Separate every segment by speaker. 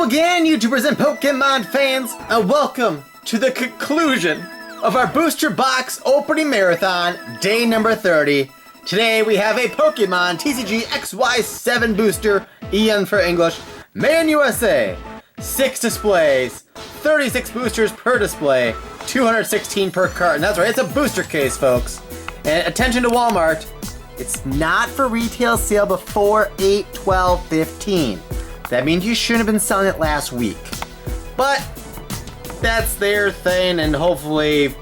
Speaker 1: Hello again, YouTubers and Pokemon fans, and welcome to the conclusion of our booster box opening marathon, day number 30. Today we have a Pokemon TCG XY7 booster, EN for English, made in USA. 6 displays, 36 boosters per display, 216 per carton. That's right, it's a booster case, folks. And attention to Walmart, it's not for retail sale before 8/12/15. That means you shouldn't have been selling it last week. But that's their thing, and hopefully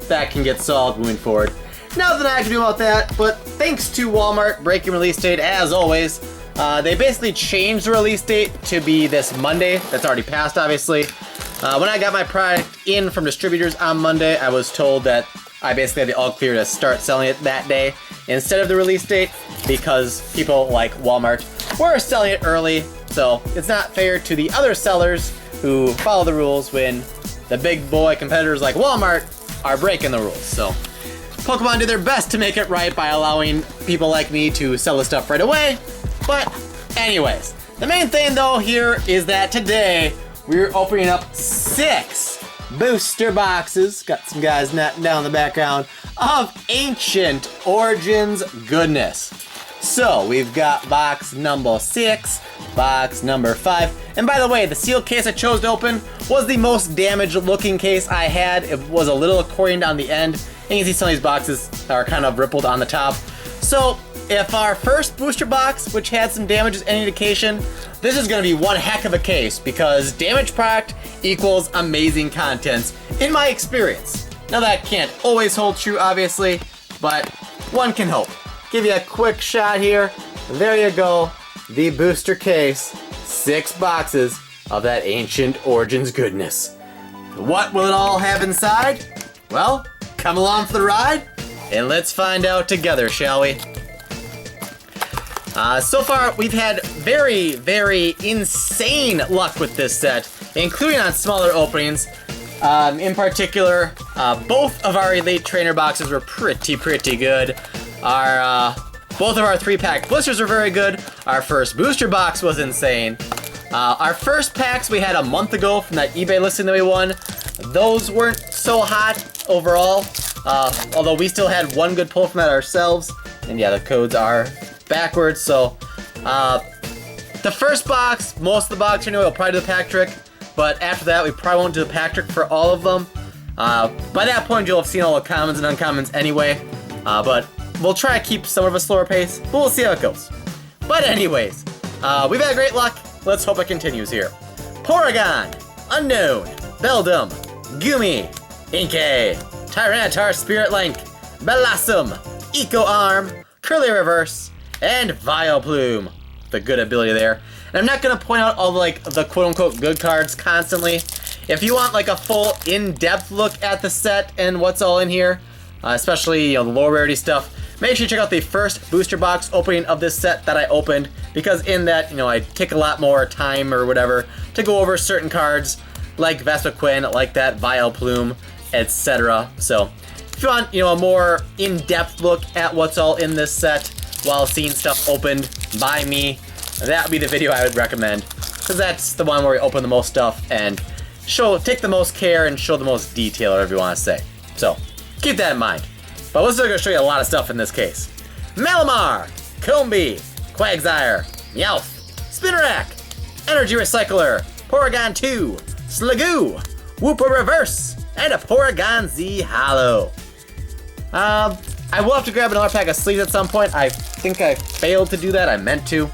Speaker 1: that can get solved moving forward. Nothing I can do about that, but thanks to Walmart breaking release date as always. They basically changed the release date to be this Monday. That's already passed, obviously. When I got my product in from distributors on Monday, I was told that I basically had the all clear to start selling it that day instead of the release date because people like Walmart were selling it early. So it's not fair to the other sellers who follow the rules when the big boy competitors like Walmart are breaking the rules. So Pokemon did their best to make it right by allowing people like me to sell the stuff right away. But anyways, the main thing though here is that today we're opening up 6 booster boxes. Got some guys knotting down in the background of Ancient Origins goodness. So we've got box number 6, box number 5, and by the way, the sealed case I chose to open was the most damaged looking case I had. It was a little coined on the end, and you can see some of these boxes are kind of rippled on the top. So if our first booster box, which had some damage, is any indication, this is going to be one heck of a case because damaged product equals amazing contents in my experience. Now that can't always hold true, obviously, but one can hope. Give you a quick shot here. There you go. The booster case. 6 boxes of that Ancient Origins goodness. What will it all have inside? Well, come along for the ride and let's find out together, shall we? So far, we've had very, very insane luck with this set, including on smaller openings. In particular, both of our Elite Trainer boxes were pretty good. Both of our 3-pack blisters are very good. Our first booster box was insane. Our first packs we had a month ago from that eBay listing that we won. Those weren't so hot overall, although we still had one good pull from that ourselves. And yeah, the codes are backwards, so the first box, most of the box anyway, will probably do the pack trick, but after that we probably won't do the pack trick for all of them. By that point you'll have seen all the commons and uncommons anyway, but we'll try to keep some of a slower pace, but we'll see how it goes. But anyways, we've had great luck. Let's hope it continues here. Porygon, Unknown, Beldum, Gumi, Inkay, Tyranitar Spirit Link, Blossom, Eco Arm, Curly Reverse, and Vileplume. The good ability there. And I'm not going to point out all the quote-unquote good cards constantly. If you want like a full in-depth look at the set and what's all in here, especially the low rarity stuff, make sure you check out the first booster box opening of this set that I opened, because in that, I take a lot more time or whatever to go over certain cards like Vespiquen, like that Vileplume, etc. So if you want, a more in-depth look at what's all in this set while seeing stuff opened by me, that would be the video I would recommend, because that's the one where we open the most stuff and take the most care and show the most detail, whatever you want to say. So keep that in mind. But we're still going to show you a lot of stuff in this case. Malamar, Combee, Quagsire, Meowth, Spinarak, Energy Recycler, Porygon 2, Sliggoo, Wooper Reverse, and a Porygon Z Holo. I will have to grab another pack of sleeves at some point. I think I failed to do that. I meant to.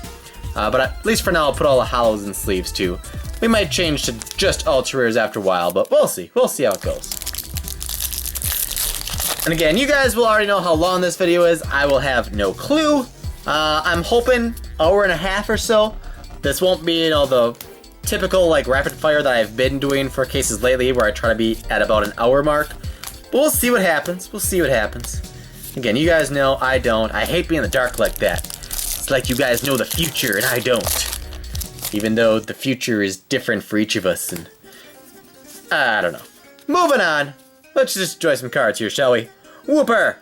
Speaker 1: But at least for now, I'll put all the holos in sleeves too. We might change to just ultra rares after a while, but we'll see. We'll see how it goes. And again, you guys will already know how long this video is. I will have no clue. I'm hoping an hour and a half or so. This won't be, the typical rapid fire that I've been doing for cases lately, where I try to be at about an hour mark. But we'll see what happens. We'll see what happens. Again, you guys know I don't. I hate being in the dark like that. It's like you guys know the future and I don't. Even though the future is different for each of us, and I don't know. Moving on. Let's just enjoy some cards here, shall we? Wooper,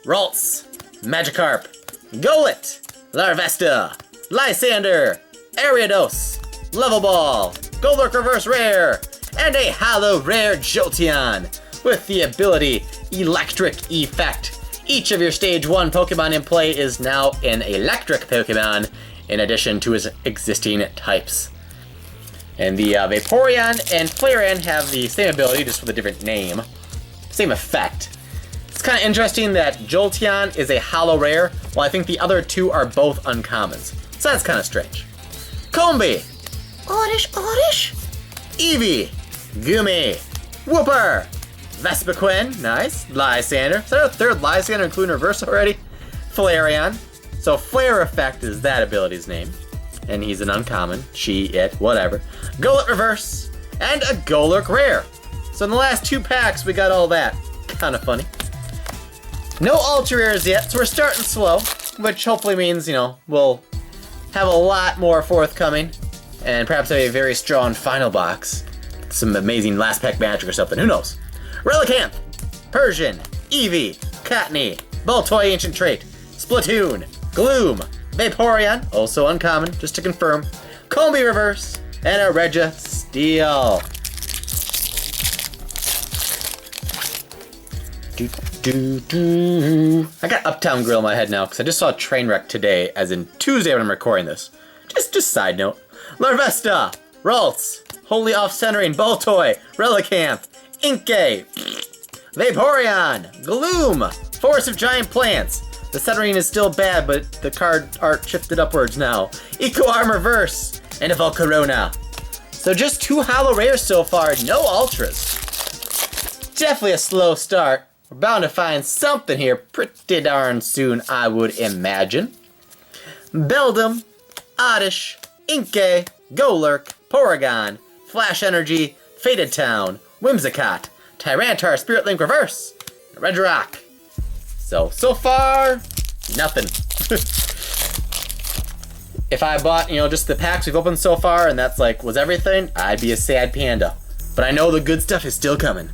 Speaker 1: Ralts, Magikarp, Golett, Larvesta, Lysander, Ariados, Level Ball, Golurk Reverse Rare, and a Holo Rare Jolteon with the ability Electric Effect. Each of your Stage 1 Pokemon in play is now an electric Pokemon, in addition to its existing types. And the Vaporeon and Flareon have the same ability, just with a different name. Same effect. It's kind of interesting that Jolteon is a Holo Rare, while I think the other two are both uncommons. So that's kind of strange. Combi, Oddish, Eevee, Gumi, Wooper, Vespiquen, nice, Lysander. Is that our third Lysander including reverse already? Flareon. So Flare Effect is that ability's name. And he's an uncommon, she, it, whatever. Golett Reverse, and a Golurk Rare. So in the last 2 packs, we got all that. Kind of funny. No Ultra Rares yet, so we're starting slow, which hopefully means, we'll have a lot more forthcoming, and perhaps have a very strong final box. Some amazing last pack magic or something, who knows? Relicanth, Persian, Eevee, Cottonee, Baltoy Ancient Trait, Splatoon, Gloom, Vaporeon, also uncommon, just to confirm, Combi Reverse, and a Registeel. I got Uptown Grill in my head now, because I just saw Trainwreck today, as in Tuesday when I'm recording this. Just side note. Larvesta, Ralts, Wholly Off-Centering, Baltoy, Relicanth, Inkay, Vaporeon, Gloom, Forest of Giant Plants. The centering is still bad, but the card art shifted upwards now. Eco Arm Reverse, and a Volcarona. So just 2 Holo Rares so far, no Ultras. Definitely a slow start. We're bound to find something here pretty darn soon, I would imagine. Beldum, Oddish, Inkay, Golurk, Porygon, Flash Energy, Faded Town, Whimsicott, Tyranitar Spirit Link Reverse, and Regirock. So far, nothing. If I bought, just the packs we've opened so far, and that's was everything, I'd be a sad panda. But I know the good stuff is still coming.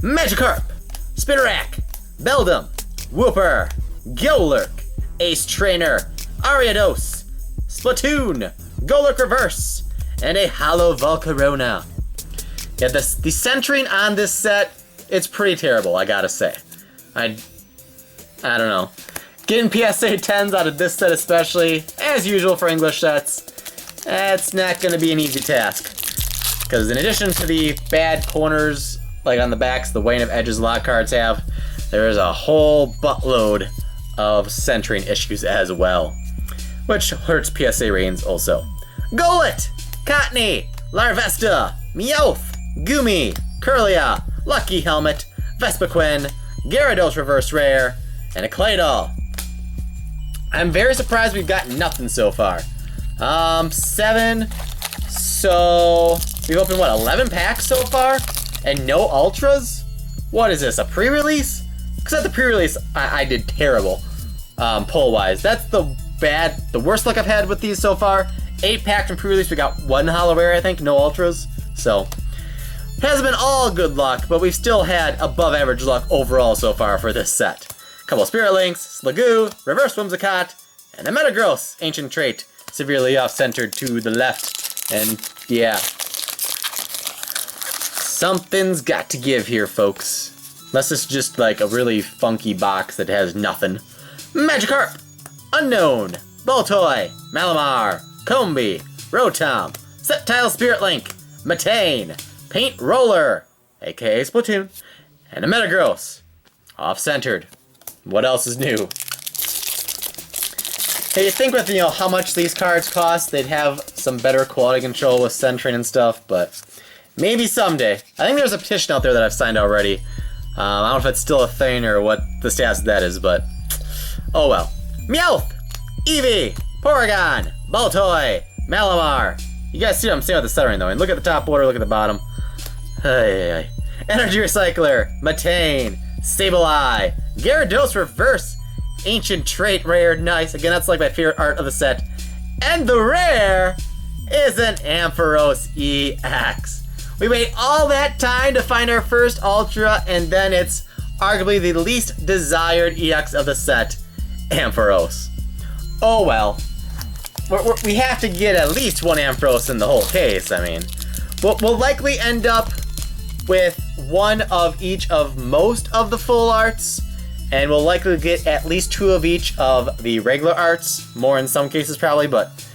Speaker 1: Magikarp, Spinarak, Beldum, Wooper, Golurk, Ace Trainer, Ariados, Splatoon, Golurk Reverse, and a Holo Volcarona. Yeah, the centering on this set, it's pretty terrible, I gotta say. I don't know. Getting PSA 10s out of this set especially, as usual for English sets, it's not gonna be an easy task. Because in addition to the bad corners, like on the backs, the weighing of edges a lot of cards have, there is a whole buttload of centering issues as well, which hurts PSA ratings also. Golett, Cottonee, Larvesta, Meowth, Gumi, Kirlia, Lucky Helmet, Vespiquen, Gyarados Reverse Rare, and a Claydol. I'm very surprised we've got nothing so far. 7, so we've opened 11 packs so far? And no Ultras? What is this, a pre-release? Because at the pre-release, I did terrible, pull-wise. That's the worst luck I've had with these so far. 8 packs in pre-release, we got 1 Holo Rare, I think, no Ultras. So, it hasn't been all good luck, but we've still had above average luck overall so far for this set. Couple of Spirit Links, Slagoo, Reverse Whimsicott, and a Metagross Ancient Trait, severely off-centered to the left. And yeah, something's got to give here, folks. Unless it's just a really funky box that has nothing. Magikarp, Unknown, Baltoy, Malamar, Combi, Rotom, Sceptile Spirit Link, Metane, Paint Roller, aka Splatoon, and a Metagross, off-centered. What else is new? Hey, you think with how much these cards cost, they'd have some better quality control with centering and stuff, but maybe someday. I think there's a petition out there that I've signed already. I don't know if it's still a thing or what the status of that is, but oh well. Meowth, Eevee, Porygon, Baltoy, Malamar. You guys see what I'm saying with the centering though, and look at the top border, look at the bottom. Hey. Energy Recycler, Metane, Sableye, Gyarados Reverse, Ancient Trait Rare, nice. Again, that's my favorite art of the set. And the rare is an Ampharos-EX. We wait all that time to find our first Ultra, and then it's arguably the least desired EX of the set, Ampharos. Oh well. We have to get at least one Ampharos in the whole case, I mean. we'll likely end up with one of each of most of the full arts, and we'll likely get at least 2 of each of the regular arts, more in some cases probably, but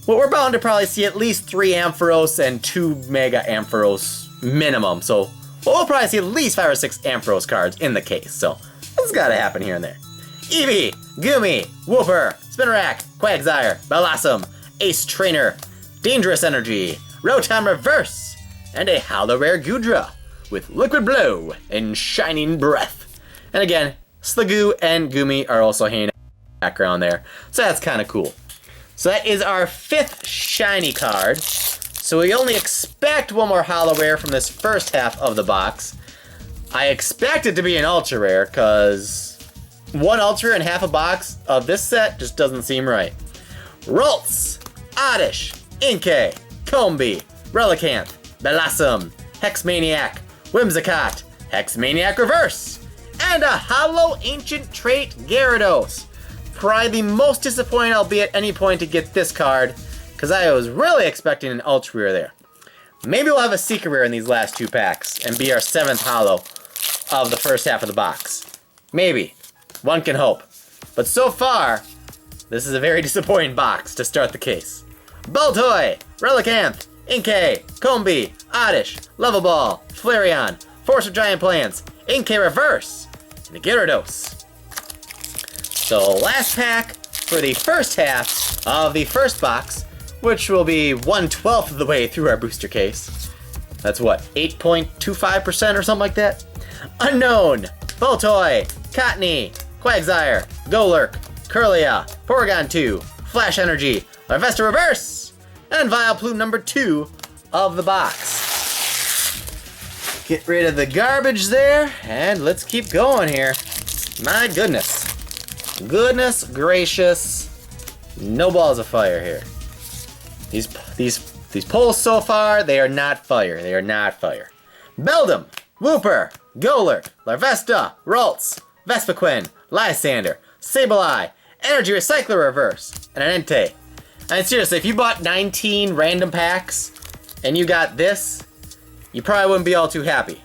Speaker 1: we're bound to probably see at least 3 Ampharos and 2 Mega Ampharos minimum, so we'll probably see at least 5 or 6 Ampharos cards in the case, so that's gotta happen here and there. Eevee, Goomy, Wooper, Spinarak, Quagsire, Blossom, Ace Trainer, Dangerous Energy, Rotom Reverse, and a Holo Rare Goodra with Liquid Blow and Shining Breath. And again, Sliggoo and Goomy are also hanging out in the background there, so that's kind of cool. So that is our 5th shiny card. So we only expect one more Holo Rare from this first half of the box. I expect it to be an Ultra Rare, because 1 Ultra Rare in half a box of this set just doesn't seem right. Ralts, Oddish, Inkay, Combee, Relicanth, Blossom, Hexmaniac, Whimsicott, Hexmaniac Reverse, and a Holo Ancient Trait Gyarados. Probably the most disappointing I'll be at any point to get this card, because I was really expecting an Ultra Rare there. Maybe we'll have a Secret Rare in these last 2 packs and be our 7th Holo of the first half of the box. Maybe. One can hope. But so far, this is a very disappointing box to start the case. Baltoy, Relicanth, Inkay, Combee, Oddish, Level Ball, Flareon, Force of Giant Plants, Inkay Reverse, and a Gyarados. So last pack for the first half of the first box, which will be 1/12 of the way through our booster case. That's what, 8.25% or something like that? Unknown, Baltoy, Cottonee, Quagsire, Golurk, Kirlia, Porygon 2, Flash Energy, Larvesta Reverse, and Vileplume number 2 of the box. Get rid of the garbage there, and let's keep going here. My goodness. Goodness gracious. No balls of fire here. These polls so far, they are not fire. They are not fire. Beldum, Wooper, Golurk, Larvesta, Ralts, Vespiquen, Lysander, Sableye, Energy Recycler Reverse, and an Entei. And seriously, if you bought 19 random packs and you got this, you probably wouldn't be all too happy.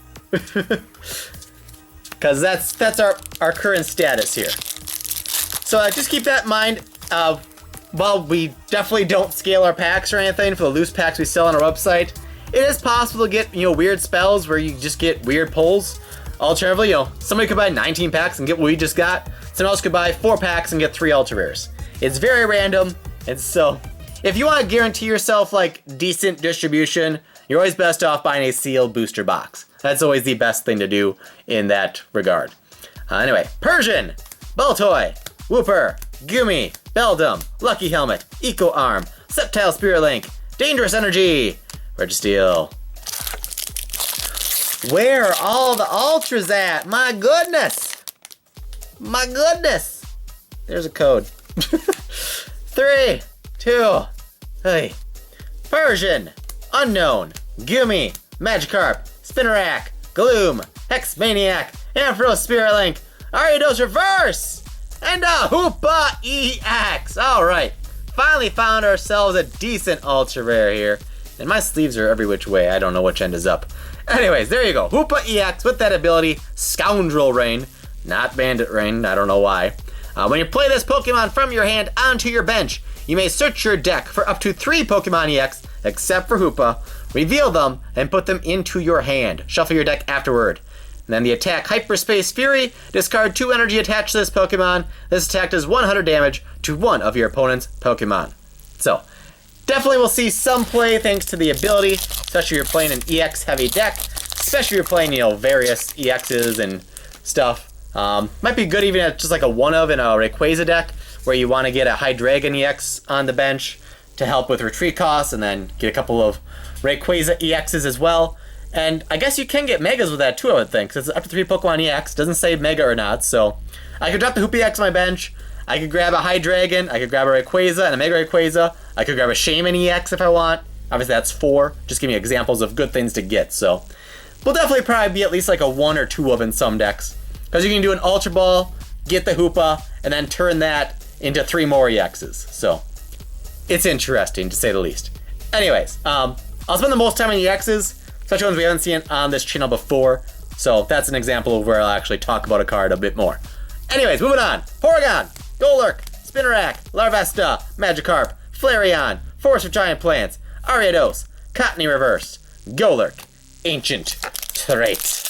Speaker 1: Because that's our current status here. So just keep that in mind. While we definitely don't scale our packs or anything for the loose packs we sell on our website, it is possible to get, weird spells where you just get weird pulls. Alternatively, somebody could buy 19 packs and get what we just got. Someone else could buy 4 packs and get 3 Ultra Rares. It's very random, and so if you want to guarantee yourself decent distribution, you're always best off buying a sealed booster box. That's always the best thing to do in that regard. Anyway, Persian, Baltoy, Wooper, Goomy, Beldum, Lucky Helmet, Eco Arm, Sceptile Spirit Link, Dangerous Energy, Registeel. Where are all the Ultras at? My goodness! My goodness! There's a code. 3, 2, hey. Persian, Unknown, Goomy, Magikarp, Spinarak, Gloom, Hexmaniac, Ampharos Spirit Link, Ariados Reverse, and a Hoopa-EX! Alright, finally found ourselves a decent Ultra Rare here. And my sleeves are every which way, I don't know which end is up. Anyways, there you go. Hoopa-EX with that ability, Scoundrel Rain, not Bandit Rain, I don't know why. When you play this Pokemon from your hand onto your bench, you may search your deck for up to 3 Pokemon EX, except for Hoopa, reveal them, and put them into your hand. Shuffle your deck afterward. And then the attack Hyperspace Fury, discard 2 energy attached to this Pokemon. This attack does 100 damage to one of your opponent's Pokemon. So, definitely we'll see some play thanks to the ability, especially if you're playing an EX heavy deck, especially if you're playing, various EXs and stuff. Might be good even at just a one-of in a Rayquaza deck, where you want to get a Hydreigon EX on the bench to help with retreat costs, and then get a couple of Rayquaza EXs as well. And I guess you can get Megas with that too, I would think, because it's up to 3 Pokemon EX. Doesn't say Mega or not, so I could drop the Hoopa-EX on my bench. I could grab a Hydreigon, I could grab a Rayquaza and a Mega Rayquaza. I could grab a Shaman EX if I want. Obviously that's 4. Just give me examples of good things to get, so we'll definitely probably be at least a 1 or 2 of in some decks. Because you can do an Ultra Ball, get the Hoopa, and then turn that into 3 more EXs. So it's interesting, to say the least. Anyways, I'll spend the most time on EXs, especially ones we haven't seen on this channel before. So that's an example of where I'll actually talk about a card a bit more. Anyways, moving on. Porygon, Golurk, Spinarak, Larvesta, Magikarp, Flareon, Forest of Giant Plants, Ariados, Cottonee Reverse, Golurk, Ancient Trait.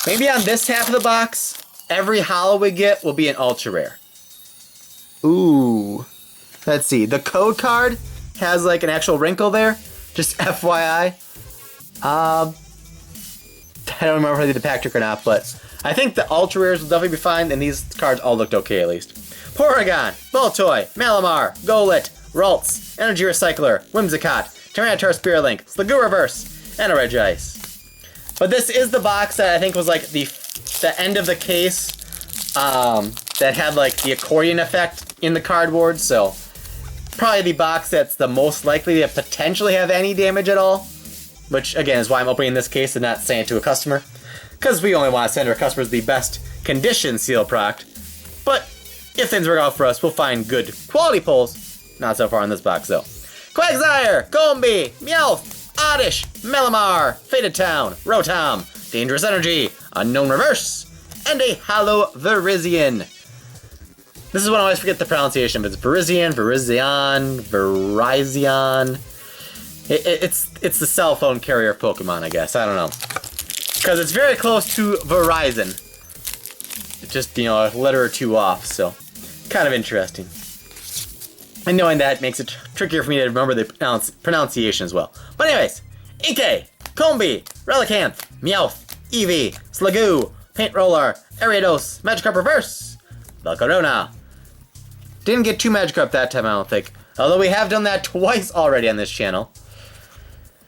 Speaker 1: Maybe on this half of the box, every holo we get will be an ultra rare. Ooh. Let's see. The code card has like an actual wrinkle there. Just FYI. I don't remember if I did the pack trick or not, but I think the ultra rares will definitely be fine, and these cards all looked okay at least. Porygon, Baltoy, Malamar, Golett, Ralts, Energy Recycler, Whimsicott, Tyranitar Spearlink, Sliggoo Reverse, and a Regice. But this is the box that I think was like the end of the case that had like the accordion effect in the cardboard, so probably the box that's the most likely to potentially have any damage at all, which again is why I'm opening this case and not saying it to a customer, because we only want to send our customers the best condition seal product. But if things work out for us, we'll find good quality pulls. Not so far in this box though. Quagsire, Combee, Meowth, Oddish, Malamar, Faded Town, Rotom, Dangerous Energy, Unknown Reverse, and a Holo Virizion. This is when I always forget the pronunciation, but it's Virizion, Virizion. It's the cell phone carrier of Pokemon, I guess. I don't know. Because it's very close to Verizon. It's just, you know, a letter or two off, so kind of interesting. And knowing that makes it trickier for me to remember the pronunciation as well. But anyways, Inkay, Combee, Relicanth, Meowth, Eevee, Sliggoo, Paint Roller, Ariados, Magikarp Reverse, Volcarona. Didn't get 2 Magikarp that time, I don't think. Although we have done that twice already on this channel.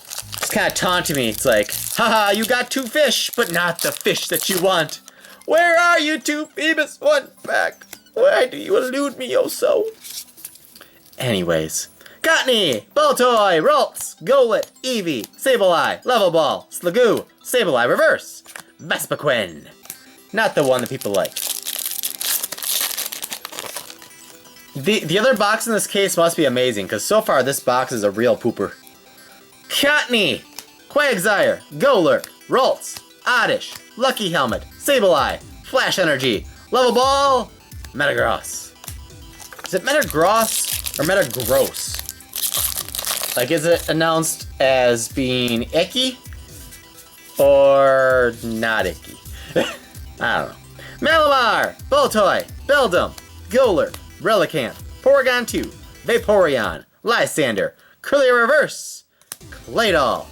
Speaker 1: It's kind of taunting me. It's like, haha, you got 2 fish, but not the fish that you want. Where are you, 2 Phoebus 1 pack? Why do you elude me, oh so? Anyways, Cottonee, Baltoy, Ralts, Golett, Eevee, Sableye, Level Ball, Sliggoo, Sableye Reverse, Vespiquen. Not the one that people like. The other box in this case must be amazing, because so far this box is a real pooper. Cottonee, Quagsire, Golurk, Ralts, Oddish, Lucky Helmet, Sableye, Flash Energy, Level Ball, Metagross. Is it Metagross or Metagross? Like, is it announced as being icky or not icky? I don't know. Malamar, Baltoy, Beldum, Golurk, Relicanth, Porygon 2, Vaporeon, Lysander, Curlier Reverse, Claydol.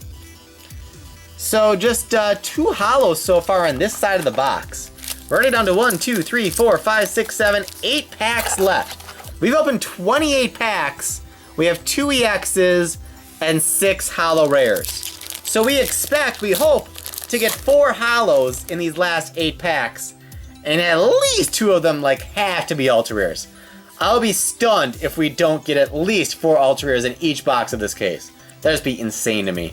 Speaker 1: So just 2 holos so far on this side of the box. We're already down to 1, 2, 3, 4, 5, 6, 7, 8 packs left. We've opened 28 packs. We have 2 EXs and 6 holo rares. So we hope to get 4 holos in these last 8 packs, and at least 2 of them like have to be ultra rares. I'll be stunned if we don't get at least 4 ultra rares in each box of this case. That'd just be insane to me.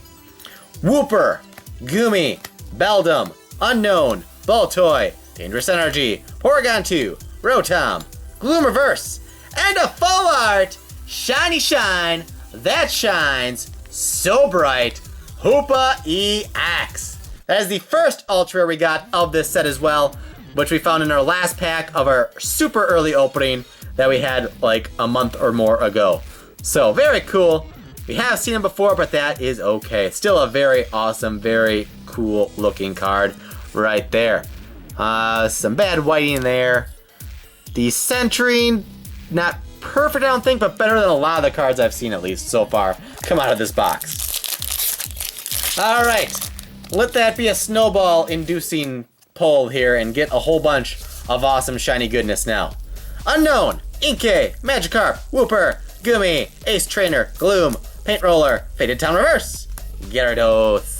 Speaker 1: Wooper, Goomy, Beldum, Unknown, Baltoy, Dangerous Energy, Porygon 2, Rotom, Gloom Reverse, and a full art, shiny shine, that shines so bright, Hoopa-EX. That is the first ultra we got of this set as well, which we found in our last pack of our super early opening that we had like a month or more ago. So very cool. We have seen him before, but that is okay. Still a very awesome, very cool looking card right there. Some bad whiting in there. The centering, not perfect I don't think, but better than a lot of the cards I've seen at least so far come out of this box. Alright, let that be a snowball inducing pull here and get a whole bunch of awesome shiny goodness now. Unknown, Inkay, Magikarp, Wooper, Goomy, Ace Trainer, Gloom, Paint Roller, Faded Town Reverse, Gyarados.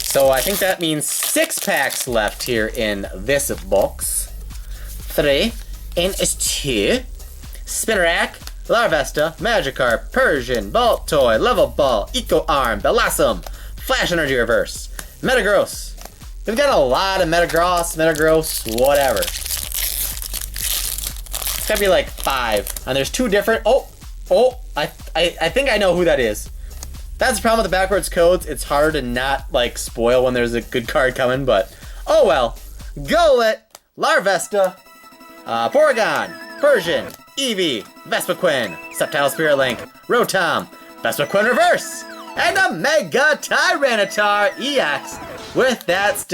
Speaker 1: So I think that means 6 packs left here in this box. 3 and 2. Spinarak, Larvesta, Magikarp, Persian, Baltoy, Level Ball, Eco Arm, Bellossom, Flash Energy Reverse, Metagross. We've got a lot of Metagross, whatever. It's gotta be like 5. And there's 2 different. Oh, Oh, I think I know who that is. That's the problem with the backwards codes. It's hard to not, like, spoil when there's a good card coming, but oh well. Golett, Larvesta, Porygon, Persian, Eevee, Vespiquen, Sceptile Spirit Link, Rotom, Vespiquen Reverse, and a Mega Tyranitar-EX with that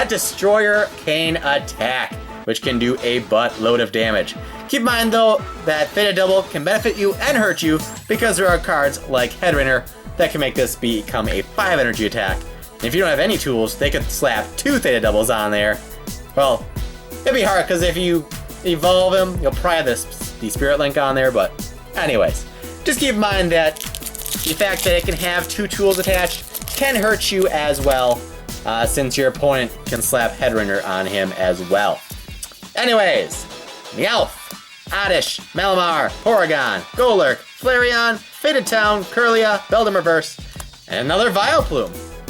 Speaker 1: Destroyer Cane attack, which can do a buttload of damage. Keep in mind though that Theta Double can benefit you and hurt you because there are cards like Headrunner that can make this become a 5 energy attack. And if you don't have any tools, they could slap 2 Theta Doubles on there. Well, it'd be hard because if you evolve him, you'll probably have the Spirit Link on there, but anyways. Just keep in mind that the fact that it can have 2 tools attached can hurt you as well, since your opponent can slap Headrunner on him as well. Anyways, Meowth, Oddish, Malamar, Porygon, Golurk, Flareon, Faded Town, Kirlia, Beldum Reverse, and another Vileplume.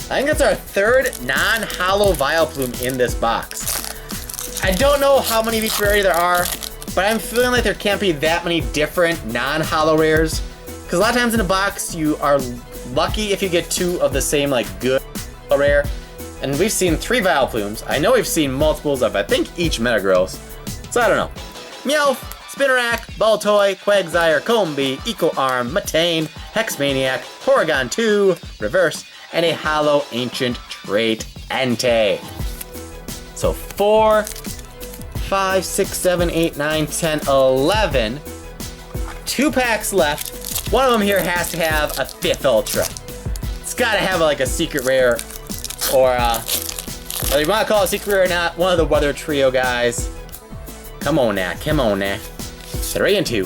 Speaker 1: I think that's our 3rd non-holo Vileplume in this box. I don't know how many of each rarity there are, but I'm feeling like there can't be that many different non-holo rares. Because a lot of times in a box, you are lucky if you get 2 of the same, like, good rare. And we've seen 3 Vileplumes. I know we've seen multiples of, I think, each Metagross. So I don't know. Meowth, Spinarak, Baltoy, Quagsire, Combee, Eco Arm, Matane, Hexmaniac, Porygon 2, Reverse, and a holo Ancient Trait Entei. So 4, 5, 6, 7, 8, 9, 10, 11. 2 packs left. One of them here has to have a 5th Ultra. It's gotta have like a secret rare, or whether you want to call it a secret rare or not, one of the Weather Trio guys. Come on now, come on now. 3 and 2.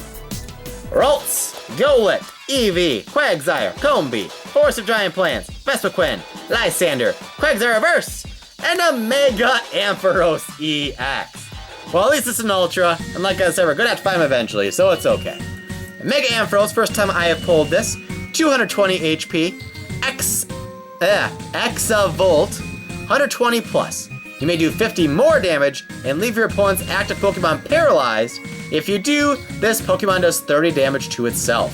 Speaker 1: Ralts, Golett, Eevee, Quagsire, Combee, Forest of Giant Plants, Vespiquen, Lysander, Quagsire Reverse, and a Mega Ampharos-EX. Well, at least it's an Ultra, and like I said, we're gonna have to find him eventually, so it's okay. Mega Ampharos, first time I have pulled this, 220 HP, Exavolt, 120 plus. You may do 50 more damage and leave your opponent's active Pokemon paralyzed. If you do, this Pokemon does 30 damage to itself.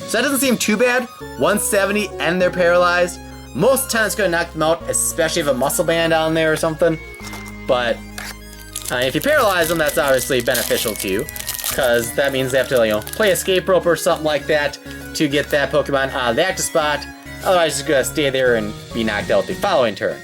Speaker 1: So that doesn't seem too bad, 170 and they're paralyzed. Most of the time it's gonna knock them out, especially if a muscle band on there or something. But if you paralyze them, that's obviously beneficial to you, because that means they have to, play Escape Rope or something like that to get that Pokemon out of the active spot. Otherwise, it's gonna stay there and be knocked out the following turn.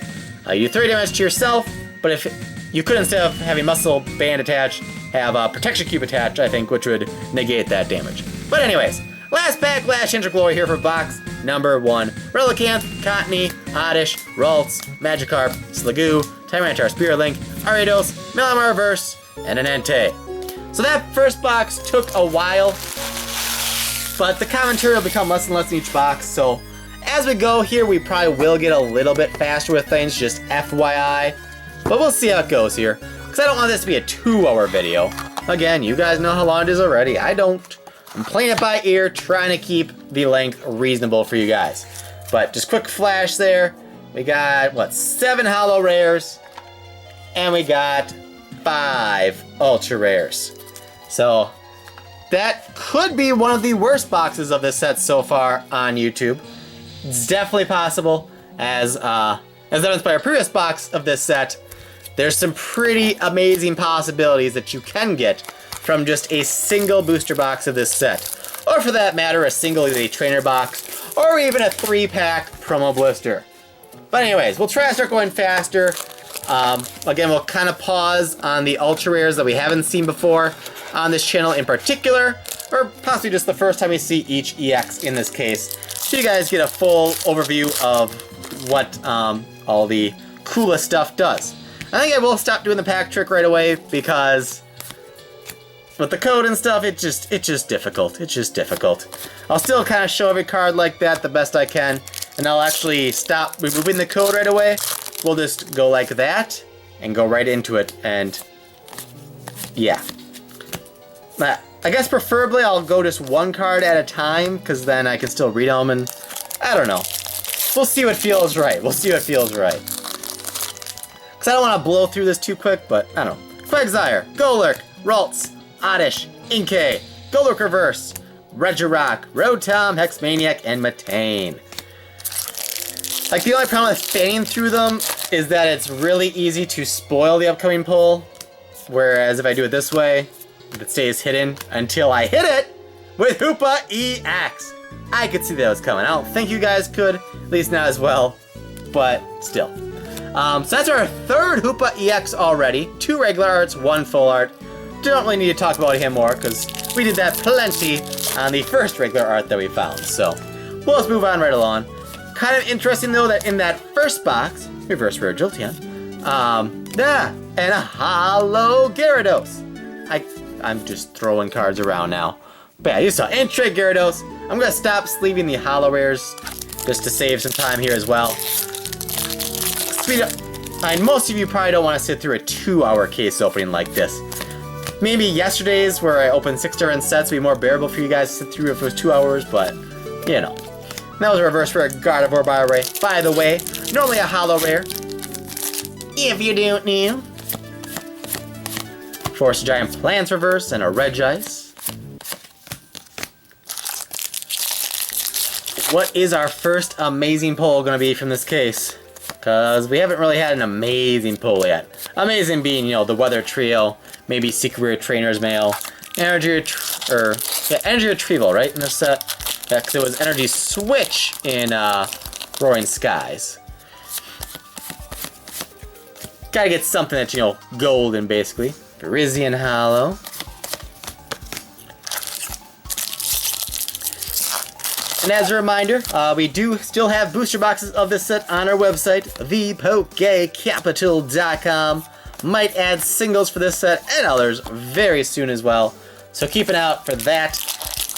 Speaker 1: You do 30 damage to yourself, but if you could, instead of having Muscle Band attached, have a Protection Cube attached, I think, which would negate that damage. But anyways, last pack, last Hint of Glory here for box number 1. Relicanth, Cottonee, Oddish, Ralts, Magikarp, Sliggoo, Tyranitar Spirit Link, Ariados, Malamar Reverse, and an Entei. So that first box took a while, but the commentary will become less and less in each box, so as we go here, we probably will get a little bit faster with things, just FYI. But we'll see how it goes here, because I don't want this to be a 2-hour video. Again, you guys know how long it is already. I don't. I'm playing it by ear, trying to keep the length reasonable for you guys. But just quick flash there. We got, 7 holo rares, and we got 5 ultra rares. So that could be one of the worst boxes of this set so far on YouTube. It's definitely possible, as evidenced by our previous box of this set. There's some pretty amazing possibilities that you can get from just a single booster box of this set. Or for that matter, a single Elite Trainer box, or even a 3-pack promo blister. But anyways, we'll try to start going faster. Again, we'll kind of pause on the ultra rares that we haven't seen before on this channel in particular, or possibly just the first time we see each EX in this case, so you guys get a full overview of what all the coolest stuff does. I think I will stop doing the pack trick right away, because with the code and stuff, it's just difficult. It's just difficult. I'll still kind of show every card like that the best I can, and I'll actually stop removing the code right away. We'll just go like that and go right into it, and yeah. I guess preferably I'll go just one card at a time, because then I can still read them, and I don't know. We'll see what feels right. We'll see what feels right. Because I don't want to blow through this too quick, but I don't know. Quagsire, Golurk, Ralts, Oddish, Inkay, Golurk Reverse, Regirock, Rotom, Hexmaniac, and Metane. Like, the only problem with fanning through them is that it's really easy to spoil the upcoming pull, whereas if I do it this way, it stays hidden until I hit it with Hoopa-EX. I could see that was coming. I don't think you guys could, at least not as well, but still. So that's our third Hoopa-EX already. 2 regular arts, 1 full art. Don't really need to talk about him more, because we did that plenty on the first regular art that we found. So, we'll just move on right along. Kind of interesting, though, that in that first box, reverse rare Jolteon, and a holo Gyarados. I'm just throwing cards around now. But yeah, you saw Entry Gyarados. I'm gonna stop sleeving the holo rares just to save some time here as well. Speed up. And most of you probably don't want to sit through a 2-hour case opening like this. Maybe yesterday's where I opened 6 different sets would be more bearable for you guys to sit through if it was 2 hours, but you know. That was a reverse rare Gardevoir Bio-Ray. By the way, normally a holo rare. If you don't know. Force Giant Plants reverse and a Regice. What is our first amazing pull going to be from this case? Because we haven't really had an amazing pull yet. Amazing being, you know, the Weather Trio, maybe Secret Rare Trainer's Mail, Energy Retrieval, right, in this set? Yeah, because it was Energy Switch in Roaring Skies. Gotta get something that's, you know, golden, basically. Virizion Holo. And as a reminder, we do still have booster boxes of this set on our website, thepokecapital.com. Might add singles for this set and others very soon as well. So keep an eye out for that.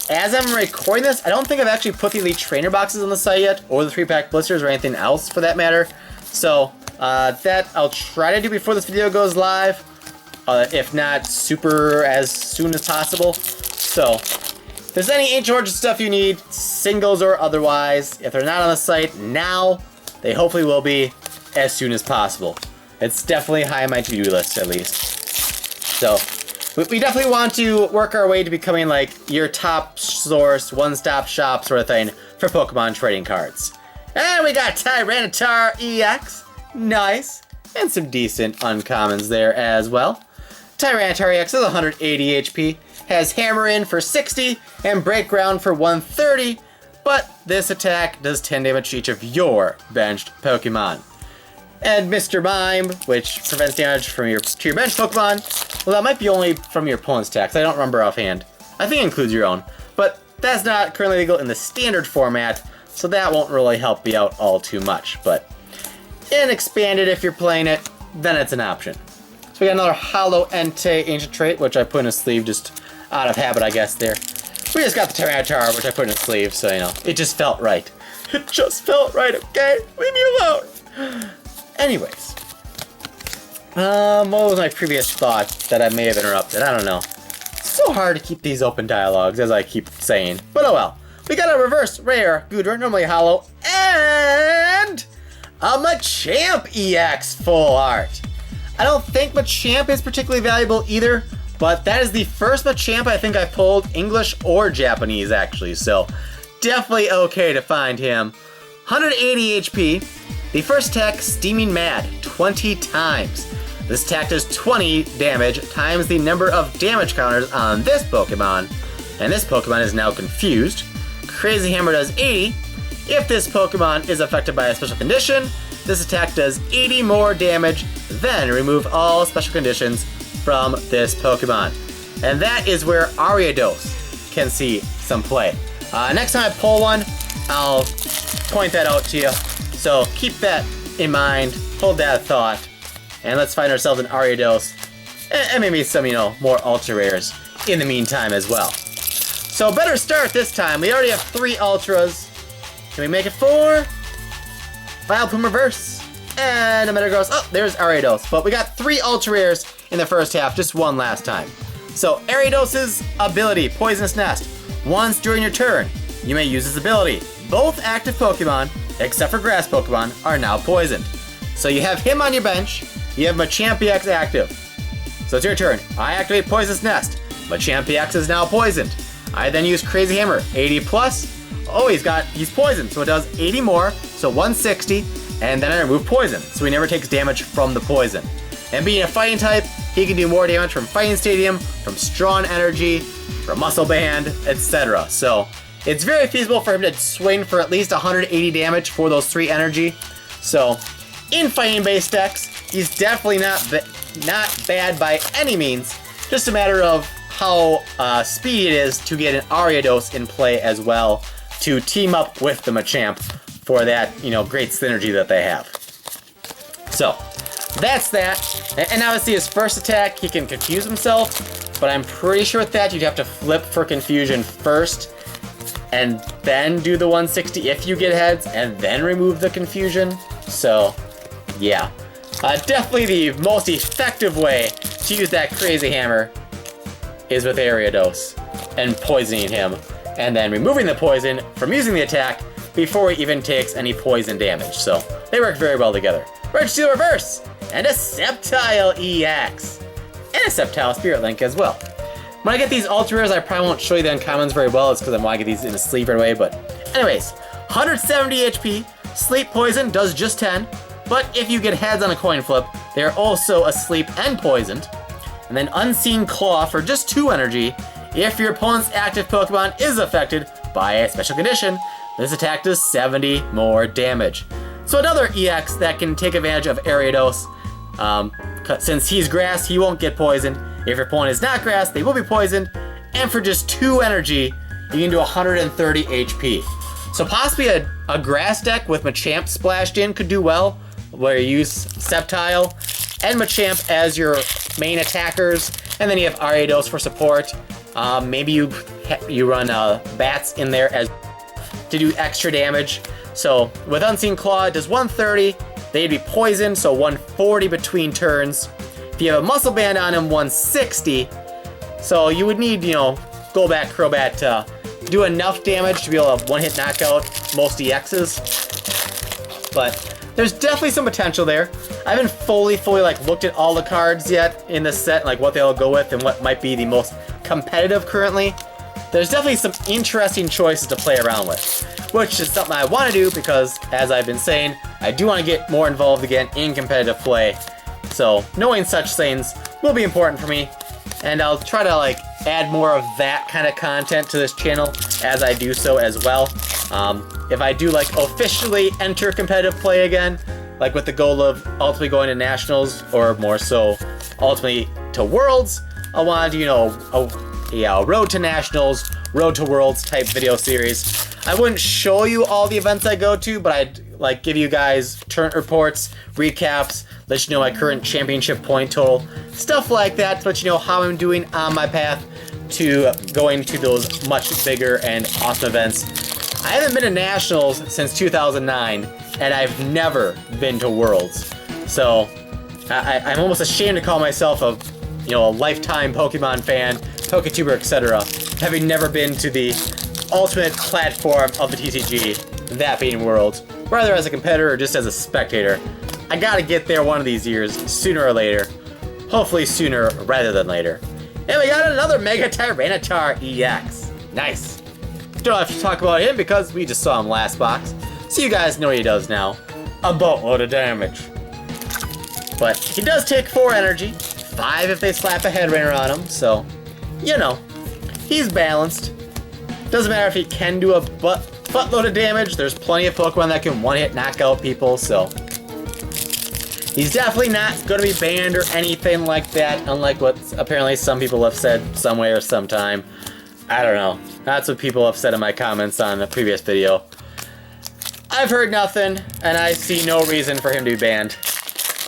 Speaker 1: As I'm recording this, I don't think I've actually put the Elite Trainer boxes on the site yet, or the 3-pack blisters, or anything else for that matter. So that I'll try to do before this video goes live, if not super as soon as possible. So if there's any Ancient Origin stuff you need, singles or otherwise, if they're not on the site now, they hopefully will be as soon as possible. It's definitely high on my to-do list, at least. So we definitely want to work our way to becoming like your top source, one-stop shop sort of thing for Pokemon trading cards. And we got Tyranitar-EX, nice, and some decent uncommons there as well. Tyranitar-EX is 180 HP, has Hammer In for 60 and Break Ground for 130, but this attack does 10 damage to each of your benched Pokemon. And Mr. Mime, which prevents damage from your bench Pokemon. Well, that might be only from your opponent's attacks. I don't remember offhand. I think it includes your own. But that's not currently legal in the standard format, so that won't really help you out all too much. But in expanded, if you're playing it, then it's an option. So we got another Holo Entei Ancient Trait, which I put in a sleeve just out of habit, I guess, there. We just got the Tyranitar, which I put in a sleeve, so, you know, it just felt right. It just felt right, okay? Leave me alone! Anyways. What was my previous thought that I may have interrupted? I don't know. It's so hard to keep these open dialogues, as I keep saying. But oh well. We got a reverse rare Goodra, normally holo, and a Machamp EX full art. I don't think Machamp is particularly valuable either, but that is the first Machamp I think I pulled, English or Japanese actually, so definitely okay to find him. 180 HP. The first attack, Steaming Mad, 20 times. This attack does 20 damage times the number of damage counters on this Pokemon, and this Pokemon is now confused. Crazy Hammer does 80. If this Pokemon is affected by a special condition, this attack does 80 more damage, then remove all special conditions from this Pokemon. And that is where Ariados can see some play. Next time I pull one, I'll point that out to you. So keep that in mind, hold that thought, and let's find ourselves an Ariados, and maybe some, you know, more Ultra Rares in the meantime as well. So better start this time. We already have 3 Ultras. Can we make it 4? Vileplume Reverse, and a Metagross. Oh, there's Ariados. But we got 3 Ultra Rares in the first half, just 1 last time. So Ariados' ability, Poisonous Nest. Once during your turn, you may use this ability. Both active Pokemon, except for grass Pokemon, are now poisoned. So you have him on your bench, you have Machamp EX active. So it's your turn. I activate Poisonous Nest. Machamp EX is now poisoned. I then use Crazy Hammer, 80 plus. Oh, he's poisoned, so it does 80 more, so 160, and then I remove poison, so he never takes damage from the poison. And being a fighting type, he can do more damage from Fighting Stadium, from Strong Energy, from Muscle Band, etc. So it's very feasible for him to swing for at least 180 damage for those 3 energy. So in fighting-based decks, he's definitely not bad by any means. Just a matter of how speedy it is to get an Ariados in play as well to team up with the Machamp for that, great synergy that they have. So that's that. And obviously his first attack, he can confuse himself, but I'm pretty sure with that you'd have to flip for confusion first and then do the 160 if you get heads and then remove the confusion. So yeah, definitely the most effective way to use that Crazy Hammer is with Ariados and poisoning him and then removing the poison from using the attack before he even takes any poison damage. So they work very well together. Registeel Reverse and a Sceptile-EX and a Sceptile Spirit Link as well. When I get these ultra rares, I probably won't show you the uncommons very well. It's because I want to get these in a sleep right away. But anyways, 170 HP. Sleep Poison does just 10. But if you get heads on a coin flip, they are also asleep and poisoned. And then Unseen Claw for just 2 energy. If your opponent's active Pokemon is affected by a special condition, this attack does 70 more damage. So another EX that can take advantage of Ariados. Since he's grass, he won't get poisoned. If your opponent is not grass, they will be poisoned. And for just 2 energy, you can do 130 HP. So possibly a grass deck with Machamp splashed in could do well, where you use Sceptile and Machamp as your main attackers, and then you have Ariados for support. Maybe you run Bats in there as to do extra damage. So with Unseen Claw, it does 130. They'd be poisoned, so 140 between turns. If you have a Muscle Band on him, 160. So you would need, Golbat, Crobat to do enough damage to be able to one-hit knockout most EXs. But there's definitely some potential there. I haven't fully looked at all the cards yet in this set, like what they'll go with and what might be the most competitive currently. There's definitely some interesting choices to play around with, which is something I want to do because, as I've been saying, I do want to get more involved again in competitive play. So knowing such things will be important for me, and I'll try to add more of that kind of content to this channel as I do so as well. If I do officially enter competitive play again, with the goal of ultimately going to nationals or more so ultimately to worlds, I want to do a road to nationals, road to worlds type video series. I wouldn't show you all the events I go to, but I'd give you guys tournament reports, recaps, let you know my current championship point total, stuff like that to let you know how I'm doing on my path to going to those much bigger and awesome events. I haven't been to nationals since 2009, and I've never been to worlds. So I'm almost ashamed to call myself a lifetime Pokemon fan, Poketuber, etc., having never been to the ultimate platform of the TCG, that being Worlds, whether as a competitor or just as a spectator. I gotta get there one of these years, sooner or later. Hopefully sooner rather than later. And we got another Mega Tyranitar-EX. Nice. Don't have to talk about him because we just saw him last box, so you guys know what he does now. A boatload of damage. But he does take 4 energy, 5 if they slap a Headrainer on him, so, he's balanced. Doesn't matter if he can do a buttload of damage, there's plenty of Pokemon that can one-hit knock out people, so. He's definitely not going to be banned or anything like that, unlike what apparently some people have said some way or sometime. I don't know. That's what people have said in my comments on a previous video. I've heard nothing, and I see no reason for him to be banned.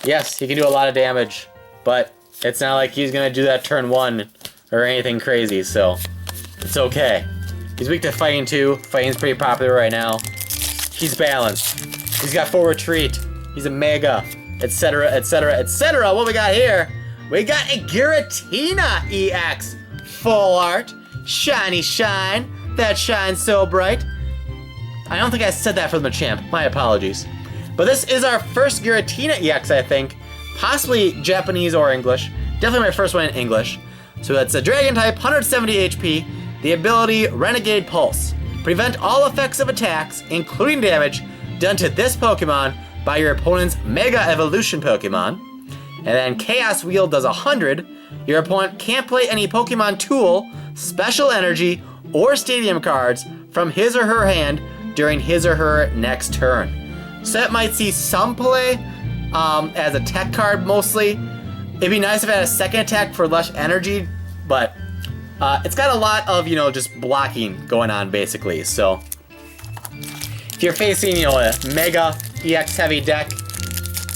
Speaker 1: Yes, he can do a lot of damage, but it's not like he's going to do that turn 1 or anything crazy, so it's okay. He's weak to fighting too. Fighting's pretty popular right now. He's balanced. He's got full retreat. He's a mega, etc., etc., etc. What we got here? We got a Giratina EX. Full art. Shiny shine. That shines so bright. I don't think I said that for the Machamp. My apologies. But this is our first Giratina EX, I think. Possibly Japanese or English. Definitely my first one in English. So it's a Dragon type, 170 HP, the ability Renegade Pulse. Prevent all effects of attacks, including damage, done to this Pokemon by your opponent's Mega Evolution Pokemon. And then Chaos Wheel does 100. Your opponent can't play any Pokemon Tool, Special Energy, or Stadium cards from his or her hand during his or her next turn. So that might see some play as a tech card mostly. It'd be nice if it had a second attack for less energy, but it's got a lot of, just blocking going on basically. So if you're facing, a Mega EX heavy deck,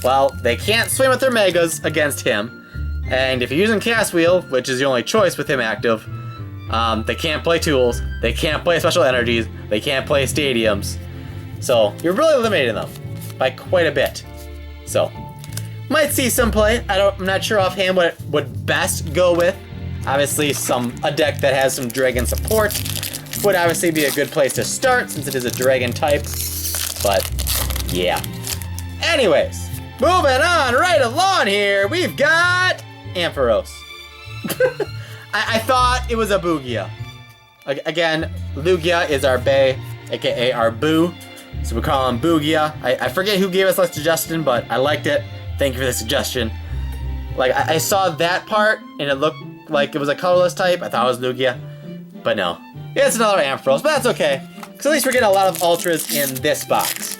Speaker 1: well, they can't swim with their Megas against him. And if you're using Chaos Wheel, which is the only choice with him active, they can't play tools, they can't play special energies, they can't play stadiums. So you're really limiting them by quite a bit. So might see some play. I'm not sure offhand what it would best go with. Obviously a deck that has some dragon support would obviously be a good place to start since it is a dragon type. But yeah. Anyways, moving on right along here, we've got Ampharos. I thought it was a Bugia. Again, Lugia is our Bae, aka our Boo. So we call him Bugia. I forget who gave us that suggestion, but I liked it. Thank you for the suggestion. Like, I saw that part, and it looked like it was a colorless type. I thought it was Lugia, but no. It's another Ampharos, but that's okay. Because at least we're getting a lot of Ultras in this box.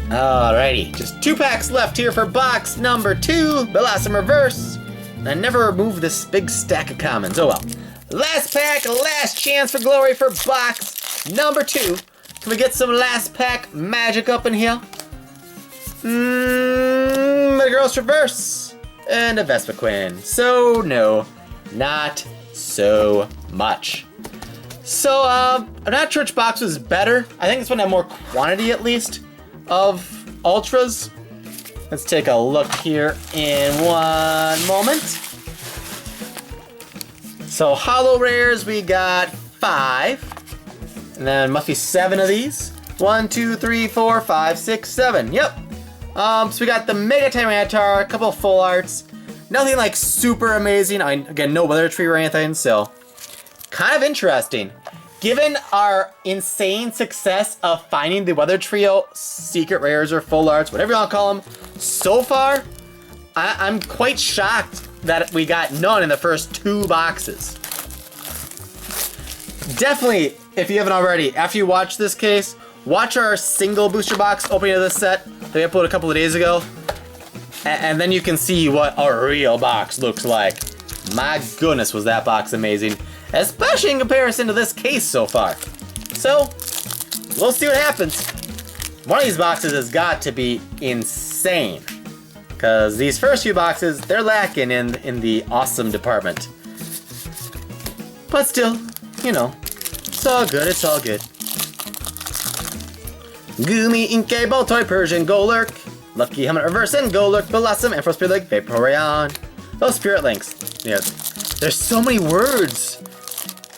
Speaker 1: Alrighty, just 2 packs left here for box number 2, Blossom Reverse. I never removed this big stack of commons, oh well. Last pack, last chance for glory for box number 2. Can we get some last pack magic up in here? Metagross Reverse and a Vespiquen. So no, not so much. So I'm not sure which box was better. I think this one had more quantity at least of Ultras. Let's take a look here in one moment. So holo rares, we got 5. And then must be 7 of these. 1, 2, 3, 4, 5, 6, 7. Yep. So we got the Mega Tyranitar, a couple of full arts. Nothing like super amazing. Again, no weather tree or anything, so kind of interesting. Given our insane success of finding the Weather Trio secret rares or full arts, whatever you want to call them, so far, I'm quite shocked that we got none in the first 2 boxes. Definitely, if you haven't already, after you watch this case, watch our single booster box opening of this set that we uploaded a couple of days ago, and then you can see what a real box looks like. My goodness, was that box amazing. Especially in comparison to this case so far. So, we'll see what happens. One of these boxes has got to be insane. Because these first few boxes, they're lacking in the awesome department. But still, it's all good, it's all good. Gumi, Inkay, Baltoy, Persian, Golurk, Lucky Helmet Reverse, and Golurk, Blossom, Ampharos, Spirit Link, Vaporeon. Those Spirit Links. There's so many words.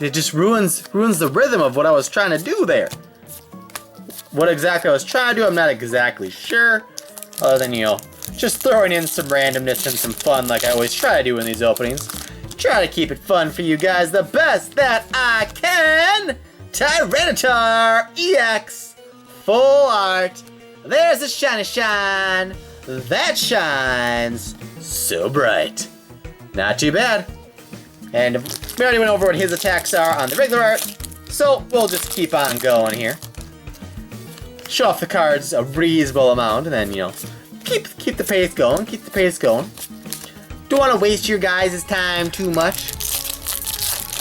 Speaker 1: It just ruins the rhythm of what I was trying to do there. What exactly I was trying to do, I'm not exactly sure. Other than, just throwing in some randomness and some fun like I always try to do in these openings. Try to keep it fun for you guys the best that I can. Tyranitar-EX. Full art. There's a shiny shine. That shines so bright. Not too bad. And we already went over what his attacks are on the regular art, so we'll just keep on going here. Show off the cards a reasonable amount, and then, keep the pace going, keep the pace going. Don't want to waste your guys' time too much.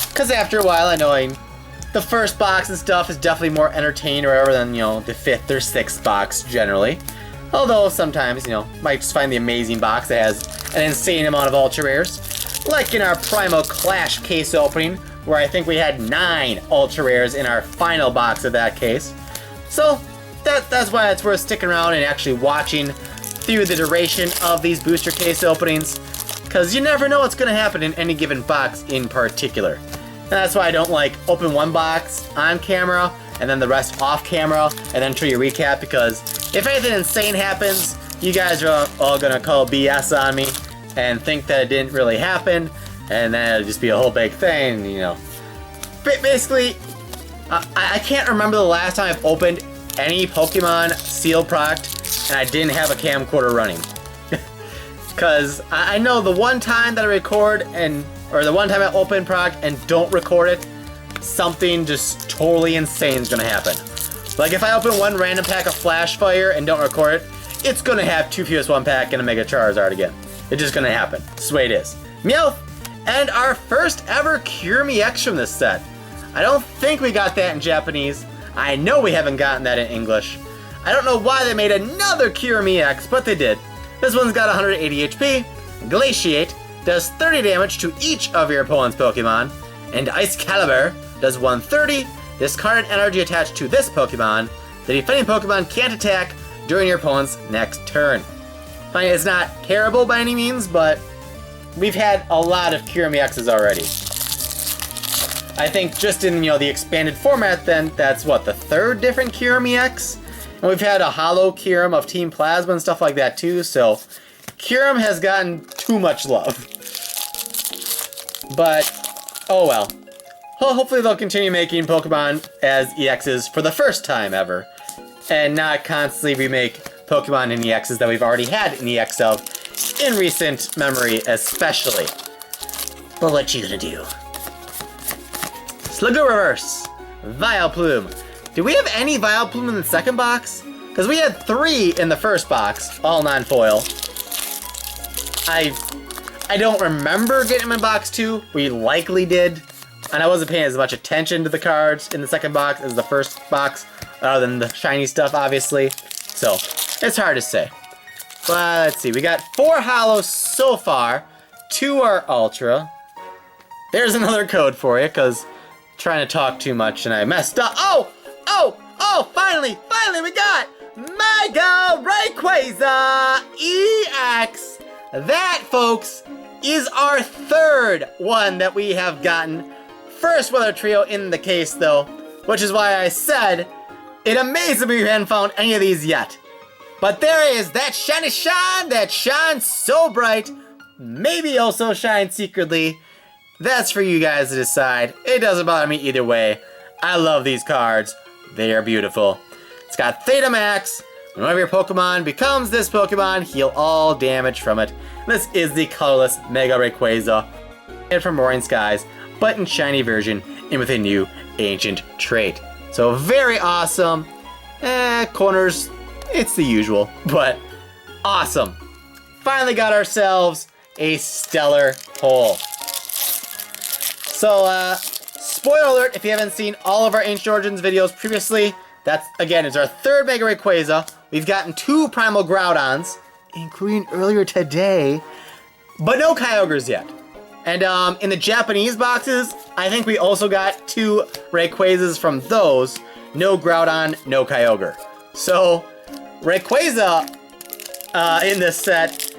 Speaker 1: Because after a while, I know the first box and stuff is definitely more entertaining or whatever than, the 5th or 6th box generally. Although sometimes, might just find the amazing box that has an insane amount of ultra rares. Like in our Primal Clash case opening, where I think we had 9 ultra rares in our final box of that case. So that's why it's worth sticking around and actually watching through the duration of these booster case openings, because you never know what's going to happen in any given box in particular. And that's why I don't like open one box on camera and then the rest off camera and then show you a recap, because if anything insane happens, you guys are all going to call BS on me. and think that it didn't really happen, and then it'll just be a whole big thing, you know. Basically, I can't remember the last time I've opened any Pokemon sealed product and I didn't have a camcorder running. Because I know the one time that I record or the one time I open product and don't record it, something just totally insane is gonna happen. Like if I open one random pack of Flash Fire and don't record it, it's gonna have 2 PS1 pack and a Mega Charizard again. It's just gonna happen. That's the way it is. Meowth! And our first ever Kyurem-EX from this set. I don't think we got that in Japanese. I know we haven't gotten that in English. I don't know why they made another Kyurem-EX, but they did. This one's got 180 HP, Glaciate, does 30 damage to each of your opponent's Pokemon, and Ice Caliber does 130, discard an energy attached to this Pokemon. The defending Pokemon can't attack during your opponent's next turn. I mean, it's not terrible by any means, but we've had a lot of Kyurem-EXs already. I think just in, you know, the expanded format then, that's what, the 3rd different Kyurem-EX? And we've had a holo Kyurem of Team Plasma and stuff like that too, so Kyurem has gotten too much love. But, oh well. Hopefully they'll continue making Pokemon as EXs for the first time ever, and not constantly remake Pokemon in EXs that we've already had an EX of in recent memory especially. But what you gonna do? Sluggo Reverse, Vileplume. Do we have any Vileplume in the second box? Because we had 3 in the first box, all non-foil. I don't remember getting them in box 2. We likely did. And I wasn't paying as much attention to the cards in the second box as the first box, other than the shiny stuff, obviously. So, it's hard to say. But let's see, we got 4 holos so far. 2 are Ultra. There's another code for you, because trying to talk too much and I messed up. Oh, finally, we got Mega Rayquaza EX. That, folks, is our 3rd one that we have gotten. First with our trio in the case, though, which is why I said it amazes me we haven't found any of these yet. But there is that shiny shine that shines so bright, maybe also shines secretly. That's for you guys to decide. It doesn't bother me either way. I love these cards. They are beautiful. It's got Theta Max. When one of your Pokemon becomes this Pokemon, heal all damage from it. This is the colorless Mega Rayquaza. And from Roaring Skies, but in shiny version and with a new ancient trait. So very awesome. Corners, it's the usual, but awesome. Finally got ourselves a stellar pull. So, spoiler alert, if you haven't seen all of our Ancient Origins videos previously, that's, again, is our 3rd Mega Rayquaza. We've gotten 2 Primal Groudons, including earlier today, but no Kyogres yet. And in the Japanese boxes, I think we also got 2 Rayquazas from those. No Groudon, no Kyogre. So, Rayquaza in this set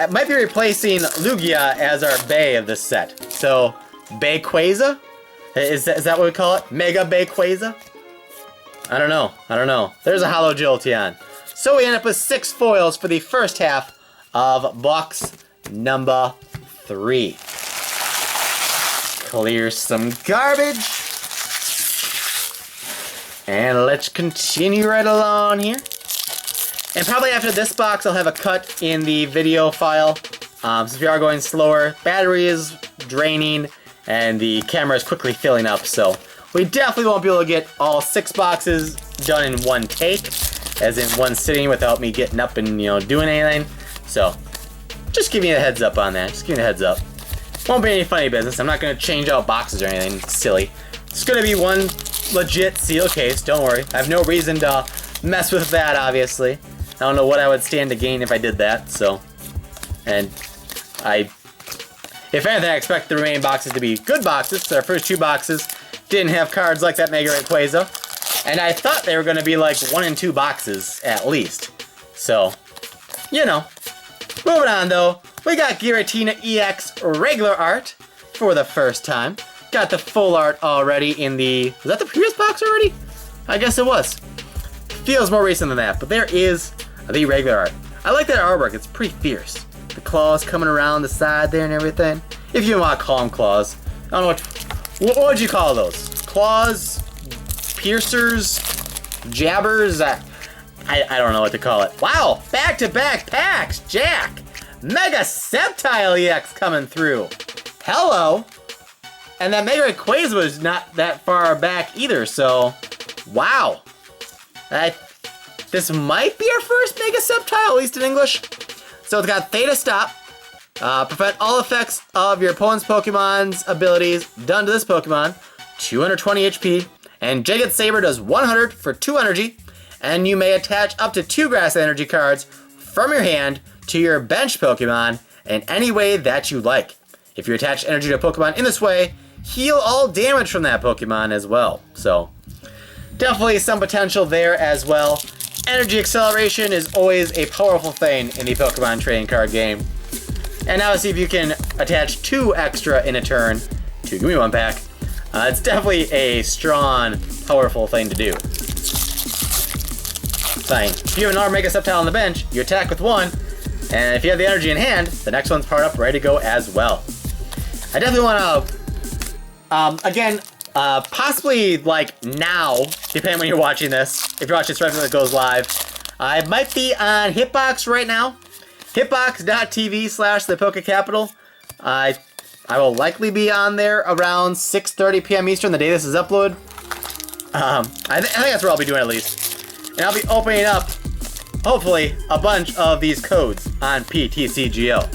Speaker 1: might be replacing Lugia as our Bay of this set. So, Bayquaza? Is that what we call it? Mega Bayquaza? I don't know. There's a holo Jolteon. So we end up with 6 foils for the first half of box number 3. Clear some garbage. And let's continue right along here. And probably after this box, I'll have a cut in the video file. So if you are going slower, battery is draining, and the camera is quickly filling up, so we definitely won't be able to get all 6 boxes done in one take, as in one sitting without me getting up and, you know, doing anything. So, just giving you a heads up on that. Just giving you a heads up. Won't be any funny business. I'm not going to change out boxes or anything silly. It's going to be one legit seal case, don't worry. I have no reason to mess with that, obviously. I don't know what I would stand to gain if I did that, so. And if anything, I expect the remaining boxes to be good boxes. So our first 2 boxes didn't have cards like that Mega Rayquaza. And I thought they were going to be like 1 and 2 boxes, at least. So, you know. Moving on, though. We got Giratina-EX regular art for the first time. Got the full art already in the... Was that the previous box already? I guess it was. Feels more recent than that, but there is the regular art. I like that artwork. It's pretty fierce. The claws coming around the side there and everything. If you want to call them claws. I don't know what would you call those? Claws? Piercers? Jabbers? I don't know what to call it. Wow, back-to-back packs, Jack! Mega Sceptile-EX coming through. Hello! And that Mega Rayquaza was not that far back either, so wow. This might be our first Mega Sceptile, at least in English. So it's got Theta Stop. Prevent all effects of your opponent's Pokemon's abilities done to this Pokemon. 220 HP. And Jagged Saber does 100 for 2 energy. And you may attach up to 2 Grass Energy cards from your hand to your bench Pokemon in any way that you like. If you attach energy to a Pokemon in this way, heal all damage from that Pokemon as well. So, definitely some potential there as well. Energy acceleration is always a powerful thing in the Pokemon trading card game. And now let's see if you can attach 2 extra in a turn to give me 1 pack. It's definitely a strong, powerful thing to do. Fine. If you have another Mega Sceptile on the bench, you attack with 1, and if you have the energy in hand, the next one's powered up, ready to go as well. I definitely want to, again, possibly like now, depending when you're watching this. If you're watching this right when it goes live, I might be on Hitbox right now. Hitbox.tv/the Poke Capital. I will likely be on there around 6:30 p.m. Eastern the day this is uploaded. I think that's where I'll be doing at least. And I'll be opening up, hopefully, a bunch of these codes on PTCGO.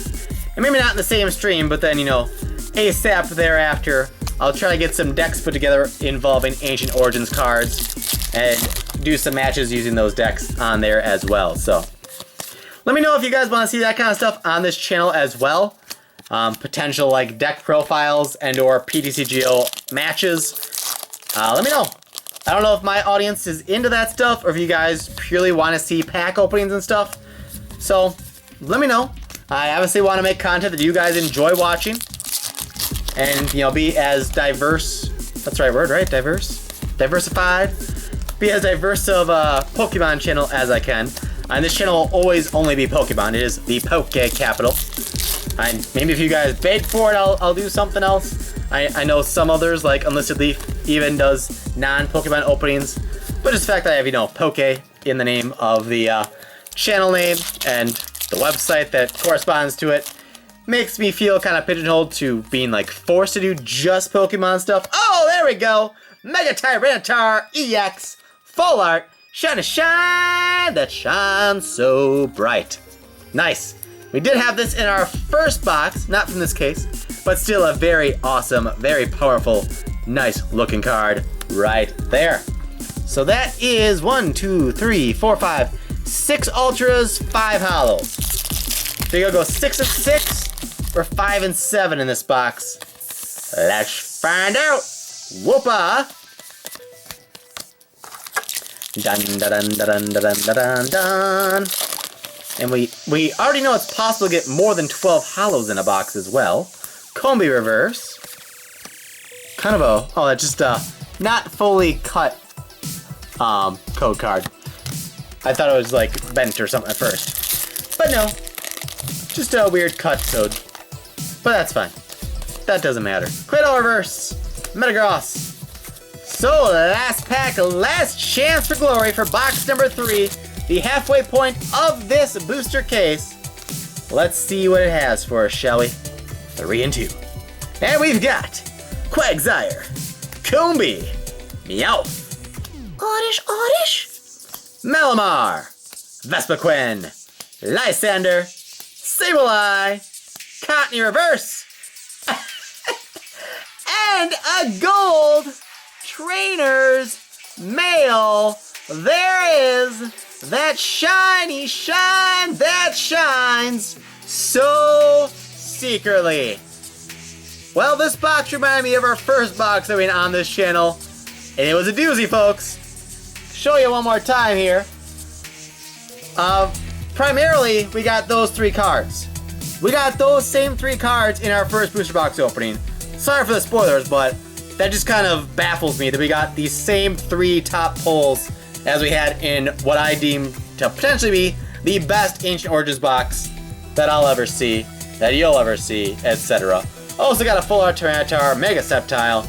Speaker 1: And maybe not in the same stream, but then, you know, ASAP thereafter, I'll try to get some decks put together involving Ancient Origins cards and do some matches using those decks on there as well. So, let me know if you guys want to see that kind of stuff on this channel as well. Potential, like, deck profiles and or PTCGO matches. Let me know. I don't know if my audience is into that stuff or if you guys purely want to see pack openings and stuff. So, let me know. I obviously want to make content that you guys enjoy watching. And, you know, be as diverse. That's the right word, right? Diverse? Diversified. Be as diverse of a Pokemon channel as I can. And this channel will always only be Pokemon. It is the Poke Capital. And maybe if you guys beg for it, I'll do something else. I know some others, like Unlisted Leaf, even does non-Pokemon openings. But just the fact that I have, you know, Poke in the name of the channel name and the website that corresponds to it makes me feel kind of pigeonholed to being, like, forced to do just Pokemon stuff. Oh, there we go! Mega Tyranitar-EX Full Art Shine a Shine that shines so bright. Nice. We did have this in our first box, not from this case, but still a very awesome, very powerful, nice looking card right there. So that is 1, 2, 3, 4, 5, 6 Ultras, 5 Holos. So you're gonna go 6 of 6 or 5 and 7 in this box. Let's find out. Whoopa. Dun dun dun dun dun dun dun dun. And we already know it's possible to get more than 12 Holos in a box as well. Combi Reverse. Kind of a, oh, that's just a not fully cut code card. I thought it was like bent or something at first. But no, just a weird cut code. But that's fine. That doesn't matter. Cradle Reverse. Metagross. So, last pack, last chance for glory for box number 3. The halfway point of this booster case. Let's see what it has for us, shall we? 3 and 2. And we've got Quagsire, Combi, Meowth, Oddish, Malamar, Vespiquen, Lysander, Sableye, Cottony Reverse, and a gold Trainer's Mail. There is that shiny shine that shines so secretly. Well, this box reminded me of our first box that we had on this channel, and it was a doozy, folks. Show you one more time here. Primarily, we got those 3 cards. We got those same 3 cards in our first booster box opening. Sorry for the spoilers, but that just kind of baffles me that we got these same 3 top pulls as we had in what I deem to potentially be the best Ancient Origins box that I'll ever see, that you'll ever see, etc. Also got a full art Tyranitar, Mega Sceptile.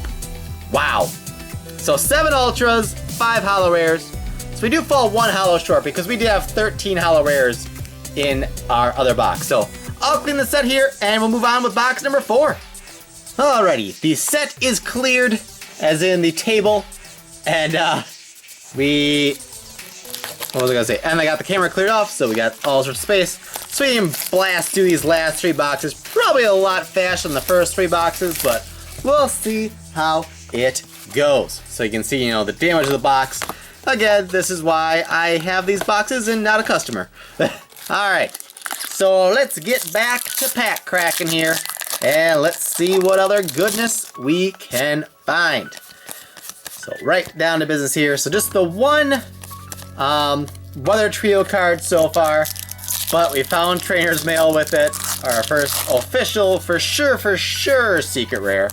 Speaker 1: Wow. So 7 Ultras, 5 Holo Rares. So we do fall 1 Holo short because we did have 13 Holo Rares in our other box. So I'll clean the set here and we'll move on with box number 4. Alrighty, the set is cleared, as in the table, and what was I gonna say? And I got the camera cleared off, so we got all sorts of space. So we can blast through these last 3 boxes. Probably a lot faster than the first 3 boxes, but we'll see how it goes. So you can see, you know, the damage of the box. Again, this is why I have these boxes and not a customer. Alright, so let's get back to pack cracking here. And let's see what other goodness we can find. So right down to business here. So just the one Weather Trio card so far, but we found Trainer's Mail with it. Our first official, for sure, secret rare.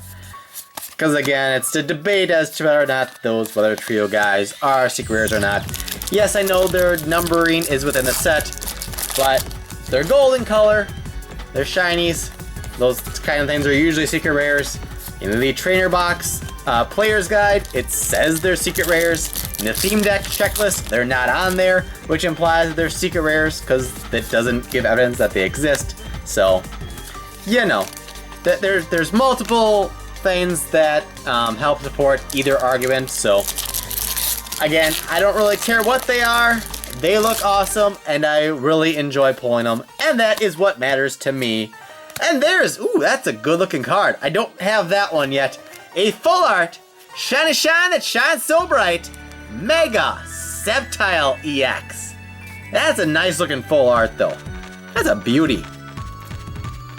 Speaker 1: Because again, it's the debate as to whether or not those Weather Trio guys are secret rares or not. Yes, I know their numbering is within the set, but they're golden color, they're shinies. Those kind of things are usually secret rares. In the trainer box player's guide, it says they're secret rares. In the theme deck checklist, they're not on there, which implies that they're secret rares because it doesn't give evidence that they exist. So, you know, there's multiple things that help support either argument. So, again, I don't really care what they are. They look awesome, and I really enjoy pulling them, and that is what matters to me. And ooh, that's a good looking card. I don't have that one yet. A full art, shiny shine that shines so bright, Mega Sceptile-EX. That's a nice looking full art though. That's a beauty.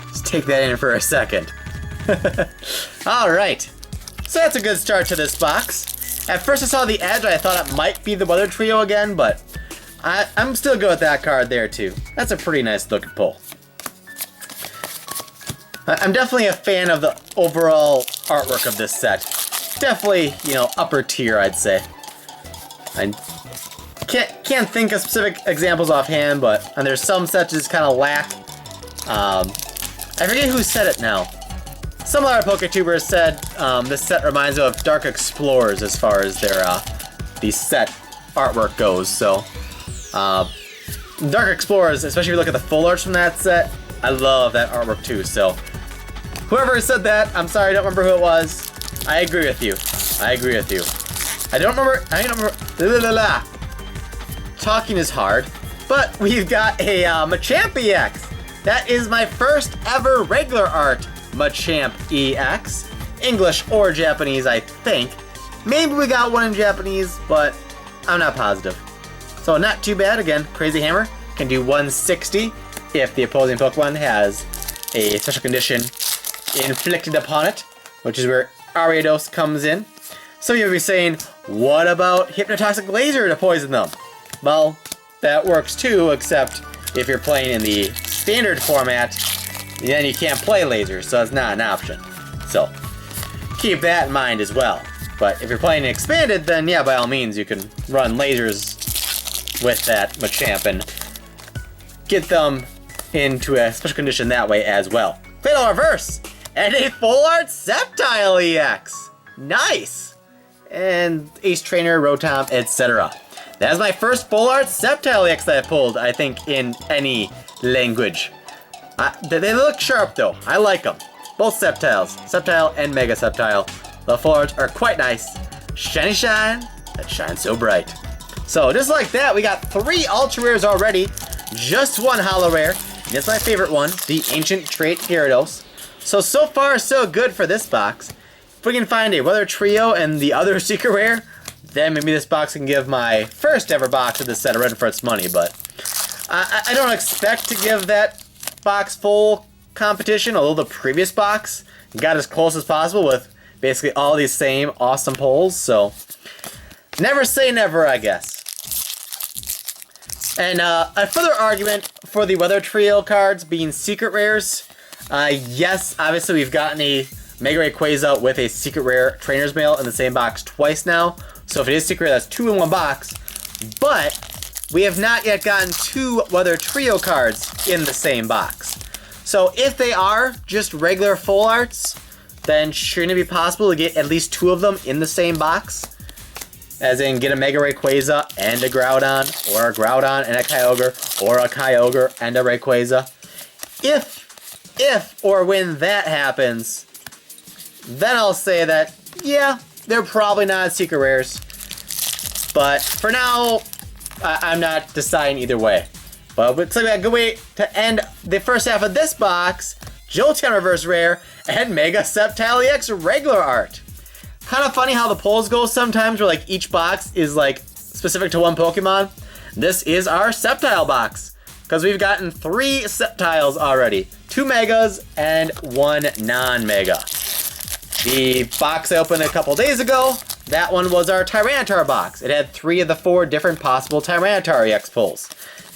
Speaker 1: Let's take that in for a second. Alright, so that's a good start to this box. At first I saw the edge, I thought it might be the Weather Trio again, but I'm still good with that card there too. That's a pretty nice looking pull. I'm definitely a fan of the overall artwork of this set. Definitely, you know, upper tier, I'd say. I can't think of specific examples offhand, but and there's some sets just kind of lack. I forget who said it now. Some other PokeTubers said this set reminds them of Dark Explorers as far as their the set artwork goes. So, Dark Explorers, especially if you look at the full arts from that set, I love that artwork too. So, whoever said that, I'm sorry, I don't remember who it was. I agree with you. I agree with you. I don't remember. Talking is hard, but we've got a Machamp-EX. That is my first ever regular art Machamp-EX. English or Japanese, I think. Maybe we got one in Japanese, but I'm not positive. So not too bad. Again, Crazy Hammer can do 160 if the opposing Pokemon has a special condition inflicted upon it, which is where Ariados comes in. Some of you will be saying, what about Hypnotoxic Laser to poison them? Well, that works too, except if you're playing in the standard format, then you can't play lasers, so it's not an option. So, keep that in mind as well. But if you're playing expanded, then yeah, by all means, you can run lasers with that Machamp and get them into a special condition that way as well. Fatal Reverse! And a full art Sceptile-EX! Nice! And Ace Trainer, Rotom, etc. That's my first full art Sceptile-EX that I pulled, I think, in any language. They look sharp though. I like them. Both Sceptiles, Sceptile and Mega Sceptile. The full arts are quite nice. Shiny shine that shines so bright. So just like that, we got 3 ultra rares already. Just 1 holo rare. And it's my favorite one, the Ancient Trait Gyarados. So far so good for this box. If we can find a Weather Trio and the other secret rare, then maybe this box can give my first ever box of this set a run for its money, but I don't expect to give that box full competition, although the previous box got as close as possible with basically all these same awesome pulls, so never say never, I guess. And a further argument for the Weather Trio cards being secret rares, yes, obviously we've gotten a Mega Rayquaza with a secret rare Trainer's Mail in the same box twice now, so if it is secret, that's 2 in 1 box, but we have not yet gotten 2 Weather Trio cards in the same box. So if they are just regular full arts, then shouldn't it be possible to get at least 2 of them in the same box? As in get a Mega Rayquaza and a Groudon, or a Groudon and a Kyogre, or a Kyogre and a Rayquaza. If or when that happens, then I'll say that, yeah, they're probably not secret rares. But for now, I'm not deciding either way. But it's like a good way to end the first half of this box. Jolteon Reverse Rare and Mega Sceptile-EX regular art. Kind of funny how the polls go sometimes, where like each box is like specific to one Pokemon. This is our Sceptile box, because we've gotten 3 Sceptiles already. 2 Megas and 1 non-Mega. The box I opened a couple days ago, that one was our Tyranitar box. It had 3 of the 4 different possible Tyranitar-EX pulls.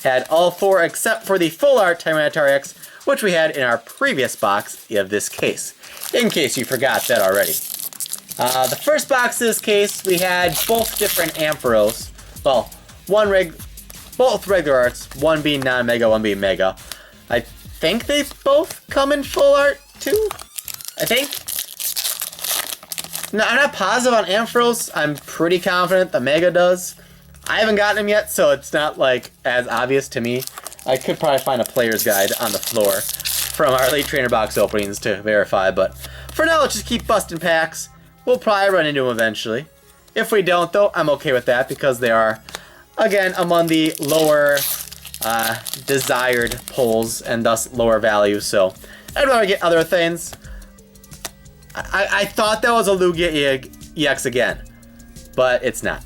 Speaker 1: Had all 4 except for the full art Tyranitar-EX, which we had in our previous box of this case, in case you forgot that already. The first box of this case, we had both different Ampharos. Well, both regular arts, one being non-Mega, one being Mega. I think they both come in full art too, I think. No, I'm not positive on Ampharos. I'm pretty confident the Mega does. I haven't gotten them yet, so it's not like as obvious to me. I could probably find a player's guide on the floor from our Elite Trainer box openings to verify, but for now, let's just keep busting packs. We'll probably run into them eventually. If we don't, though, I'm okay with that because they are, again, among the lower desired pulls and thus lower value, so I'd rather get other things. I thought that was a Lugia EX again, but it's not.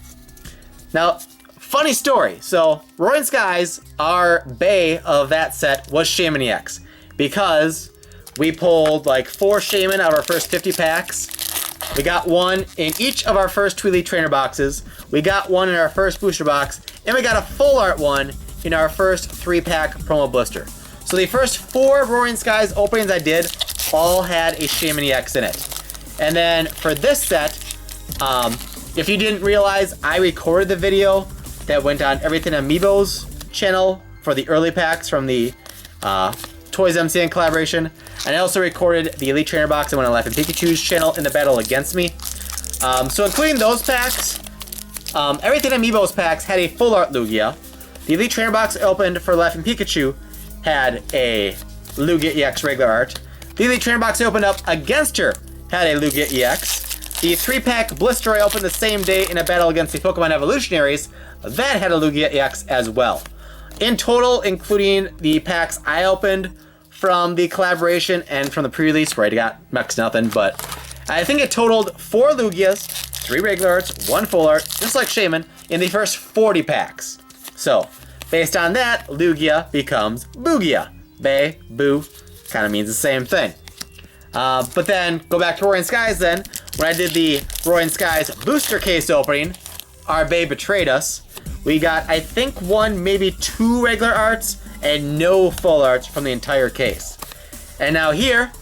Speaker 1: Now, funny story. So, Roaring Skies, our Bay of that set was Shaman EX, because we pulled like 4 Shaman out of our first 50 packs. We got 1 in each of our first 2 Elite Trainer boxes. We got 1 in our first booster box, and we got a full art 1 in our first 3-pack promo blister. So the first 4 Roaring Skies openings I did all had a Shaman EX in it. And then for this set, if you didn't realize, I recorded the video that went on Everything Amiibo's channel for the early packs from the Toys MCN collaboration. And I also recorded the Elite Trainer box that went on Life and Pikachu's channel in the battle against me. So including those packs, Everything Amiibo's packs had a full art Lugia. The Elite Trainer box opened for Life and Pikachu had a Lugia EX regular art. The Elite Trainer box I opened up against her had a Lugia EX. The 3-pack blister I opened the same day in a battle against the Pokemon Evolutionaries, that had a Lugia EX as well. In total, including the packs I opened from the collaboration and from the pre-release, where I got next nothing, but I think it totaled 4 Lugias, 3 regular arts, 1 full art, just like Shaman, in the first 40 packs. So, based on that, Lugia becomes Boogia. Bay, Boo, kind of means the same thing. But then, go back to Roaring Skies then. When I did the Roaring Skies booster case opening, our Bay betrayed us. We got, I think, 1, maybe 2 regular arts and no full arts from the entire case. And now here,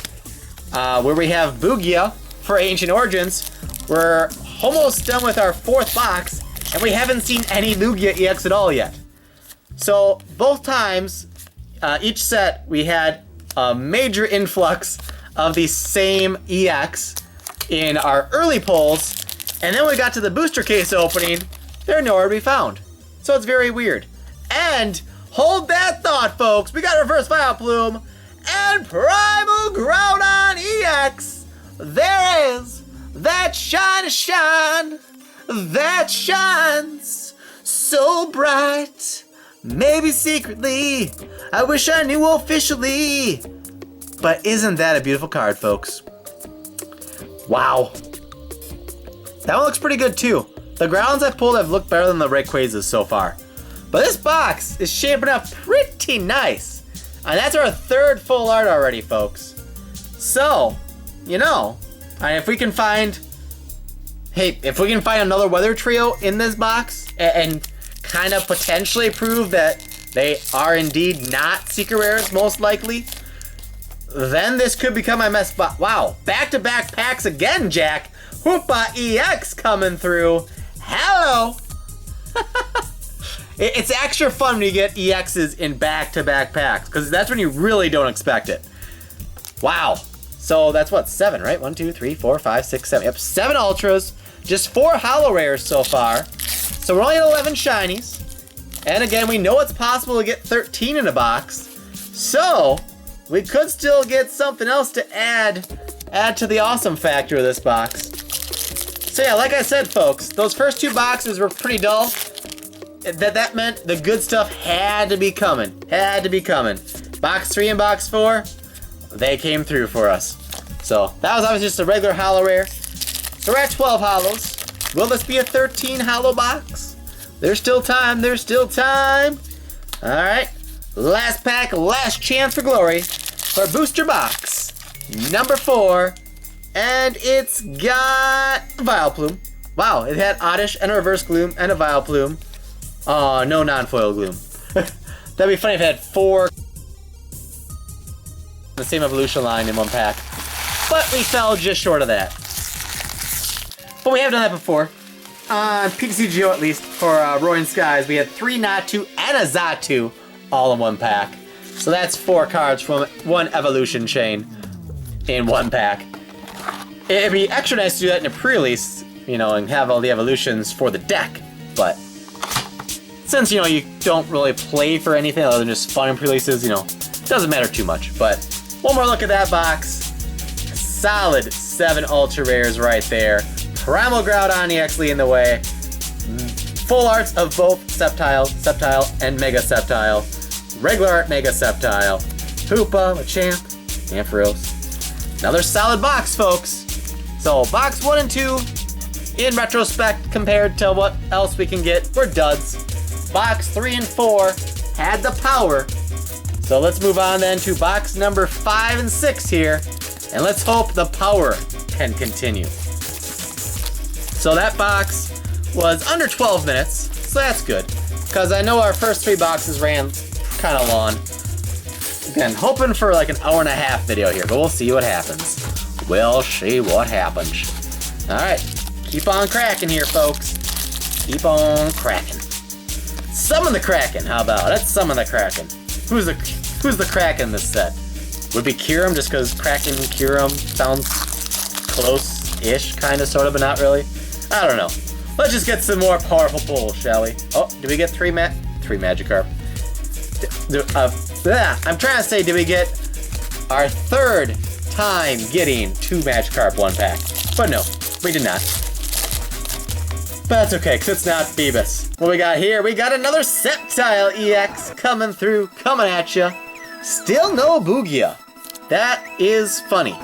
Speaker 1: where we have Boogia for Ancient Origins, we're almost done with our 4th box, and we haven't seen any Lugia EX at all yet. So, both times, each set, we had a major influx of the same EX in our early pulls, and then when we got to the booster case opening, they're nowhere to be found. So it's very weird. And hold that thought, folks. We got Reverse Vileplume and Primal Groudon EX. There is that shine that shines so bright. Maybe secretly, I wish I knew officially. But isn't that a beautiful card, folks? Wow. That one looks pretty good too. The Groudons I pulled have looked better than the Rayquazas so far. But this box is shaping up pretty nice. And that's our 3rd full art already, folks. So, you know, if we can find... Hey, if we can find another Weather Trio in this box and kind of potentially prove that they are indeed not secret rares, most likely, then this could become my mess. But wow, back-to-back packs again, Jack. Hoopa-EX coming through. Hello. It's extra fun when you get EXs in back-to-back packs, because that's when you really don't expect it. Wow. So that's what, 7, right? 1, 2, 3, 4, 5, 6, 7. Yep, 7 Ultras, just 4 Holo Rares so far. So we're only at 11 Shinies. And again, we know it's possible to get 13 in a box. So we could still get something else to add to the awesome factor of this box. So yeah, like I said, folks, those first 2 boxes were pretty dull. That meant the good stuff had to be coming. Had to be coming. Box 3 and box 4, they came through for us. So that was obviously just a regular Holo Rare. So we're at 12 Holos. Will this be a 13 Holo box? There's still time, there's still time. All right, last pack, last chance for glory for booster box number 4. And it's got Vileplume. Wow, it had Oddish and a Reverse Gloom and a Vileplume. Oh, no non-foil Gloom. That'd be funny if it had 4 the same evolution line in one pack. But we fell just short of that. But we have done that before. On PTCGO at least, for Roaring Skies, we had 3 Natu and a Xatu all in one pack. So that's 4 cards from one evolution chain in one pack. It'd be extra nice to do that in a pre-release, you know, and have all the evolutions for the deck. But since, you know, you don't really play for anything other than just fun pre-releases, you know, it doesn't matter too much. But one more look at that box. Solid 7 Ultra Rares right there. Primal Groudon EX leading the way. Full arts of both Sceptile, and Mega Sceptile. Regular art Mega Sceptile. Hoopa, Machamp, Ampharos. Another solid box, folks. So box 1 and 2, in retrospect, compared to what else we can get, were duds. Box 3 and 4 had the power. So let's move on then to box number 5 and 6 here. And let's hope the power can continue. So that box was under 12 minutes, so that's good. Because I know our first 3 boxes ran kind of long. Again, hoping for like an hour-and-a-half video here, but we'll see what happens. We'll see what happens. Alright, keep on cracking here, folks. Keep on cracking. Summon the Kraken, how about? Let's summon the Kraken. Who's the Kraken in this set? Would it be Kyurem, just because Kraken and Kyurem sounds close-ish, kind of, sort of, but not really? I don't know. Let's just get some more powerful pulls, shall we? Oh, did we get 3 Magikarp? I'm trying to say, did we get our 3rd time getting 2 Magikarp 1 pack? But no, we did not. But that's okay, because it's not Phoebus. What we got here? We got another Sceptile-EX coming through, coming at ya. Still no Bugia. That is funny.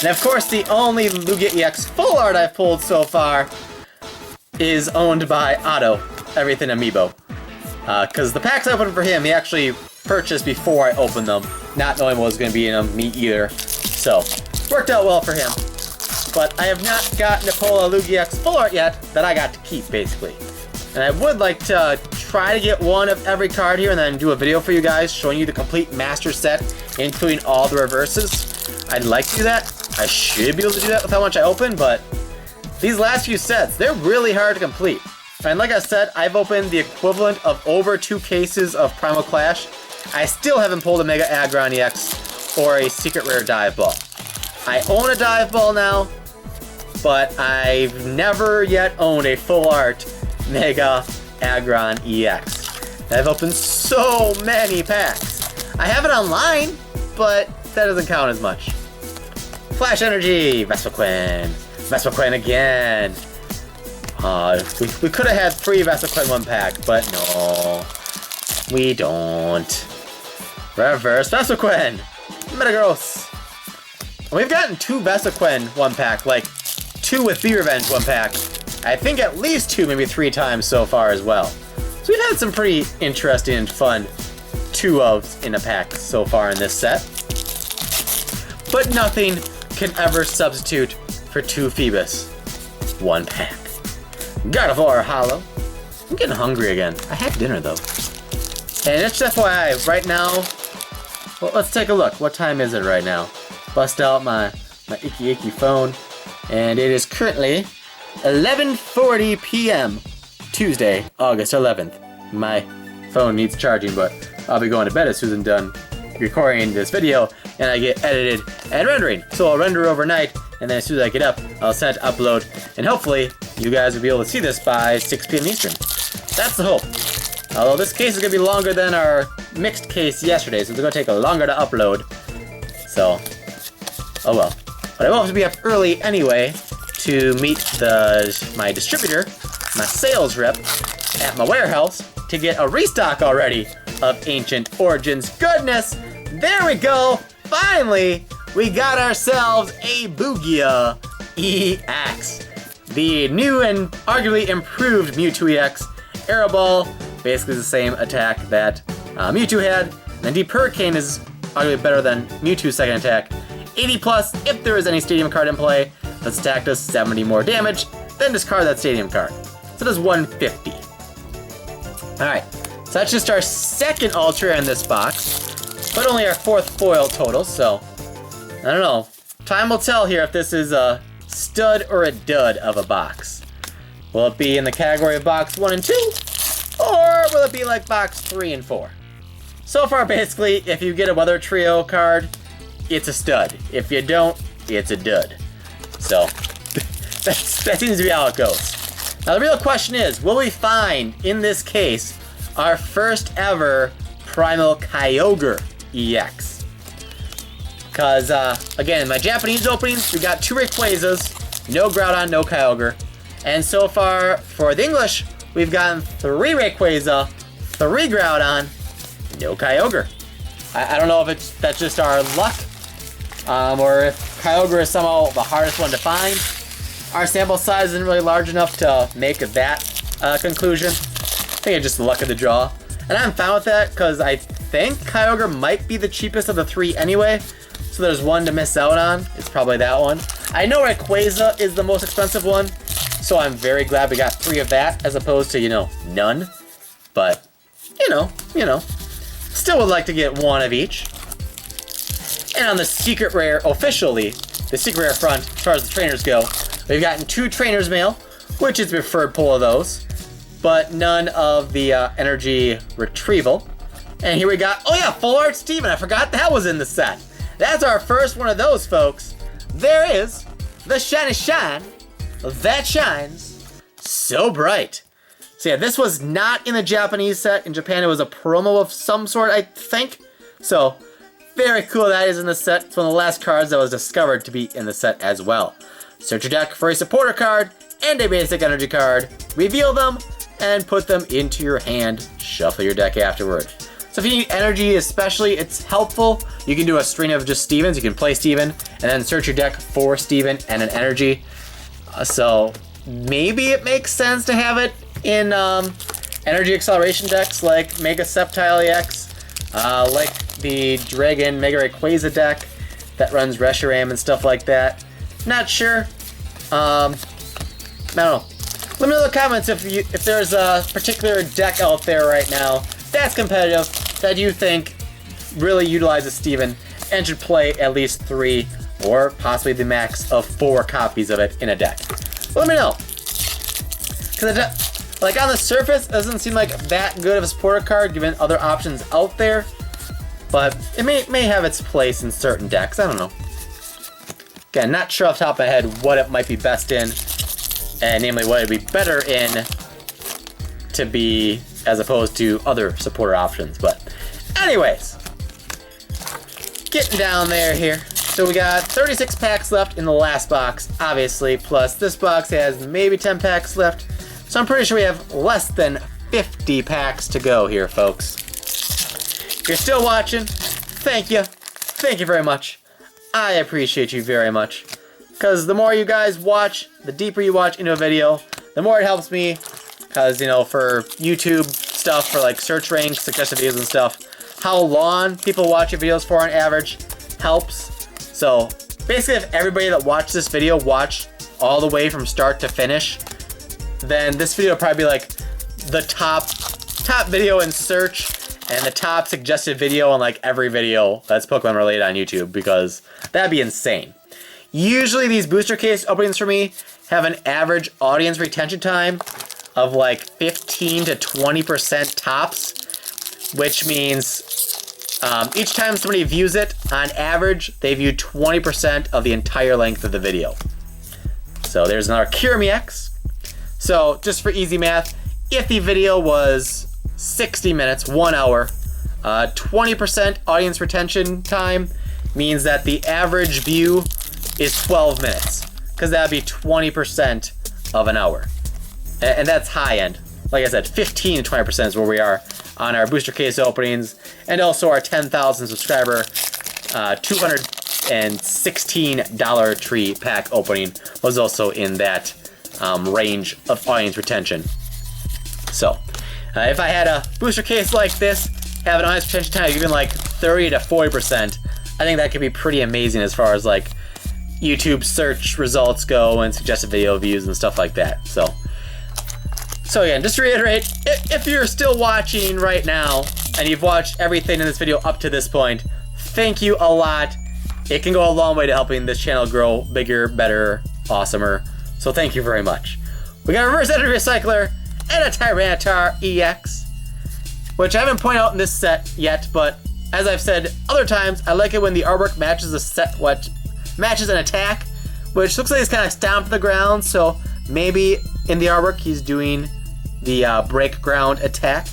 Speaker 1: And of course, the only Lugia EX full art I've pulled so far is owned by Otto, Everything Amiibo. Because the packs I opened for him, he actually purchased before I opened them, not knowing what was going to be in them, me either. So, worked out well for him. But I have not gotten to pull a Lugia EX full art yet that I got to keep, basically. And I would like to try to get one of every card here and then do a video for you guys showing you the complete master set, including all the reverses. I'd like to do that. I should be able to do that with how much I open, but these last few sets, they're really hard to complete. And like I said, I've opened the equivalent of over 2 cases of Primal Clash. I still haven't pulled a Mega Aggron EX or a Secret Rare Dive Ball. I own a Dive Ball now, but I've never yet owned a full art Mega Aggron EX. And I've opened so many packs. I have it online, but that doesn't count as much. Flash Energy, Vespiquen. Vespiquen again. We could have had 3 Vespiquen 1 pack, but no. We don't. Reverse Vespiquen. Metagross. We've gotten 2 Vespiquen 1 pack, like 2 with Bee Revenge 1 pack. I think at least 2, maybe 3 times so far as well. So we've had some pretty interesting and fun 2-ofs in a pack so far in this set. But nothing can ever substitute for 2 Phoebus 1 pack. Gardevoir Holo. I'm getting hungry again. I had dinner though. And it's just FYI, right now, well, let's take a look. What time is it right now? Bust out my icky phone. And it is currently 11:40 p.m. Tuesday, August 11th. My phone needs charging, but I'll be going to bed as soon as I'm done recording this video and I get edited and rendering. So I'll render overnight, and then as soon as I get up, I'll set it to upload, and hopefully you guys will be able to see this by 6 p.m. Eastern. That's the hope. Although this case is going to be longer than our mixed case yesterday, so it's going to take longer to upload. So, oh well. But I will have to be up early anyway to meet my distributor, my sales rep, at my warehouse to get a restock already of Ancient Origins. Goodness! There we go! Finally! We got ourselves a Boogia-EX. The new and arguably improved Mewtwo-EX. Aero Ball, basically the same attack that Mewtwo had. And Deep Hurricane is arguably better than Mewtwo's second attack. 80 plus if there is any Stadium card in play. This attack does 70 more damage, then discard that Stadium card. So it does 150. Alright, so that's just our second Ultra in this box, but only our fourth foil total, so I don't know. Time will tell here if this is a stud or a dud of a box. Will it be in the category of box 1 and 2, or will it be like box 3 and 4? So far, basically, if you get a Weather Trio card, it's a stud. If you don't, it's a dud. So, that seems to be how it goes. Now the real question is, will we find, in this case, our first ever Primal Kyogre-EX? Because, again, in my Japanese openings, we got 2 Rayquazas, no Groudon, no Kyogre. And so far, for the English, we've gotten 3 Rayquaza, 3 Groudon, no Kyogre. I don't know if that's just our luck, or if Kyogre is somehow the hardest one to find. Our sample size isn't really large enough to make that conclusion. I think it's just the luck of the draw. And I'm fine with that, because I think Kyogre might be the cheapest of the 3 anyway. So there's one to miss out on. It's probably that one. I know Rayquaza is the most expensive one, so I'm very glad we got 3 of that, as opposed to, none. But, you know. Still would like to get 1 of each. And on the Secret Rare, officially, the Secret Rare front, as far as the trainers go, we've gotten 2 Trainers Mail, which is the preferred pull of those, but none of the Energy Retrieval. And here we got, oh yeah, Full Art Steven, I forgot that was in the set. That's our first one of those, folks. There is the shiny shine that shines so bright. So yeah, this was not in the Japanese set. In Japan, it was a promo of some sort, I think. So, very cool that is in the set. It's one of the last cards that was discovered to be in the set as well. Search your deck for a supporter card and a basic energy card. Reveal them and put them into your hand. Shuffle your deck afterward. So if you need energy especially, it's helpful. You can do a string of just Stevens. You can play Steven and then search your deck for Steven and an energy. So maybe it makes sense to have it in energy acceleration decks like Mega Sceptile-EX, like the Dragon Mega Rayquaza deck that runs Reshiram and stuff like that. Not sure. I don't know. Let me know in the comments if there's a particular deck out there right now that's competitive that you think really utilizes Steven and should play at least 3 or possibly the max of 4 copies of it in a deck. Let me know. Because like on the surface, it doesn't seem like that good of a supporter card given other options out there, but it may have its place in certain decks. I don't know. Again, not sure off the top of my head what it might be best in, and namely what it'd be better in to be as opposed to other supporter options. But anyways, getting down there here. So we got 36 packs left in the last box, obviously, plus this box has maybe 10 packs left. So I'm pretty sure we have less than 50 packs to go here, folks. If you're still watching, thank you. Thank you very much. I appreciate you very much. Because the more you guys watch, the deeper you watch into a video, the more it helps me. Because, for YouTube stuff, for like search ranks, suggested videos and stuff, how long people watch your videos for on average helps. So basically, if everybody that watched this video watched all the way from start to finish, then this video would probably be like the top video in search and the top suggested video on like every video that's Pokemon related on YouTube, because that'd be insane. Usually these booster case openings for me have an average audience retention time of like 15 to 20% tops, which means each time somebody views it, on average, they view 20% of the entire length of the video. So there's another Kyogre-EX. So just for easy math, if the video was 60 minutes, 1 hour, 20% audience retention time means that the average view is 12 minutes, because that would be 20% of an hour. And that's high end. Like I said, 15 to 20% is where we are on our booster case openings, and also our 10,000 subscriber $216 tree pack opening was also in that range of audience retention. So if I had a booster case like this, have an audience retention time of even like 30 to 40%, I think that could be pretty amazing as far as like YouTube search results go and suggested video views and stuff like that. So again, just to reiterate, if you're still watching right now and you've watched everything in this video up to this point, thank you a lot. It can go a long way to helping this channel grow bigger, better, awesomer. So thank you very much. We got a reverse energy recycler and a Tyranitar-EX, which I haven't pointed out in this set yet, but as I've said other times, I like it when the artwork matches the set, what matches an attack, which looks like he's kind of stomped the ground, so maybe in the artwork he's doing the break ground attack.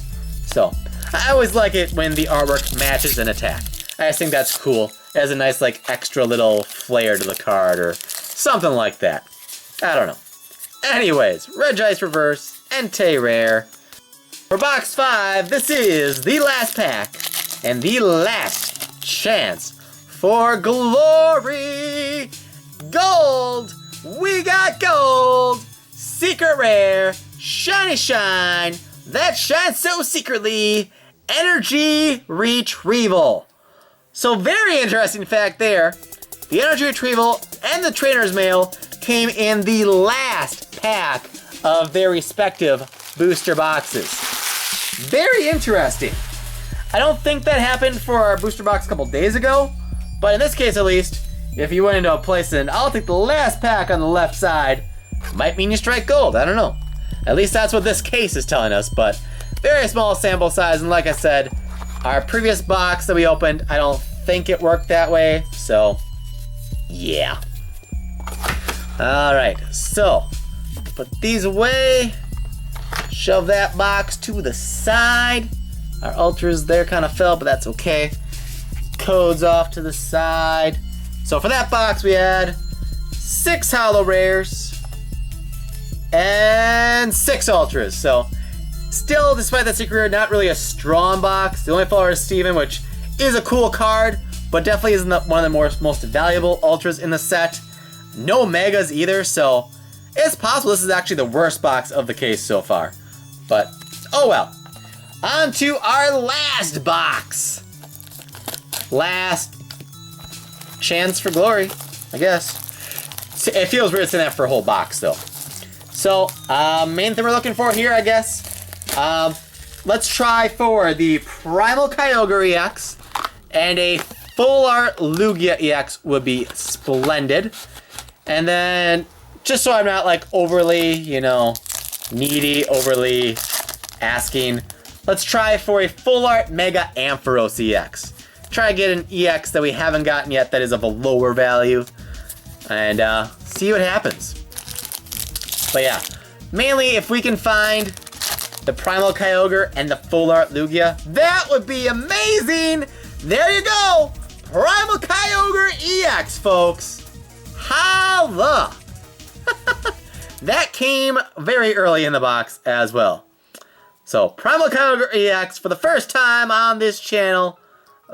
Speaker 1: So I always like it when the artwork matches an attack. I just think that's cool. It has a nice like extra little flair to the card or something like that. I don't know. Anyways, Regice Reverse, Entei Rare. For box 5, this is the last pack and the last chance for glory. Gold! We got gold! Secret Rare, Shiny Shine, that shines so secretly, Energy Retrieval. So very interesting fact there, the Energy Retrieval and the Trainer's Mail came in the last pack of their respective booster boxes. Very interesting. I don't think that happened for our booster box a couple days ago, but in this case at least, if you went into a place and I'll take the last pack on the left side, might mean you strike gold, I don't know. At least that's what this case is telling us, but very small sample size, and like I said, our previous box that we opened, I don't think it worked that way, so yeah. Alright, so put these away, shove that box to the side. Our ultras there kind of fell, but that's okay. Codes off to the side. So for that box we had 6 holo rares and 6 ultras. So still, despite that secret rare, not really a strong box. The only follower is Steven, which is a cool card, but definitely isn't one of the most valuable ultras in the set. No megas either, so it's possible this is actually the worst box of the case so far. But oh well. On to our last box. Last chance for glory, I guess. It feels weird saying that for a whole box though. So, main thing we're looking for here, I guess. Let's try for the Primal Kyogre-EX, and a full art Lugia-EX would be splendid. And then, just so I'm not like overly, needy, overly asking, let's try for a full art Mega Ampharos-EX. Try to get an EX that we haven't gotten yet that is of a lower value, and see what happens. But yeah, mainly if we can find the Primal Kyogre and the full art Lugia, that would be amazing! There you go! Primal Kyogre-EX, folks! Holla! That came very early in the box as well. So, Primal Kyogre-EX for the first time on this channel.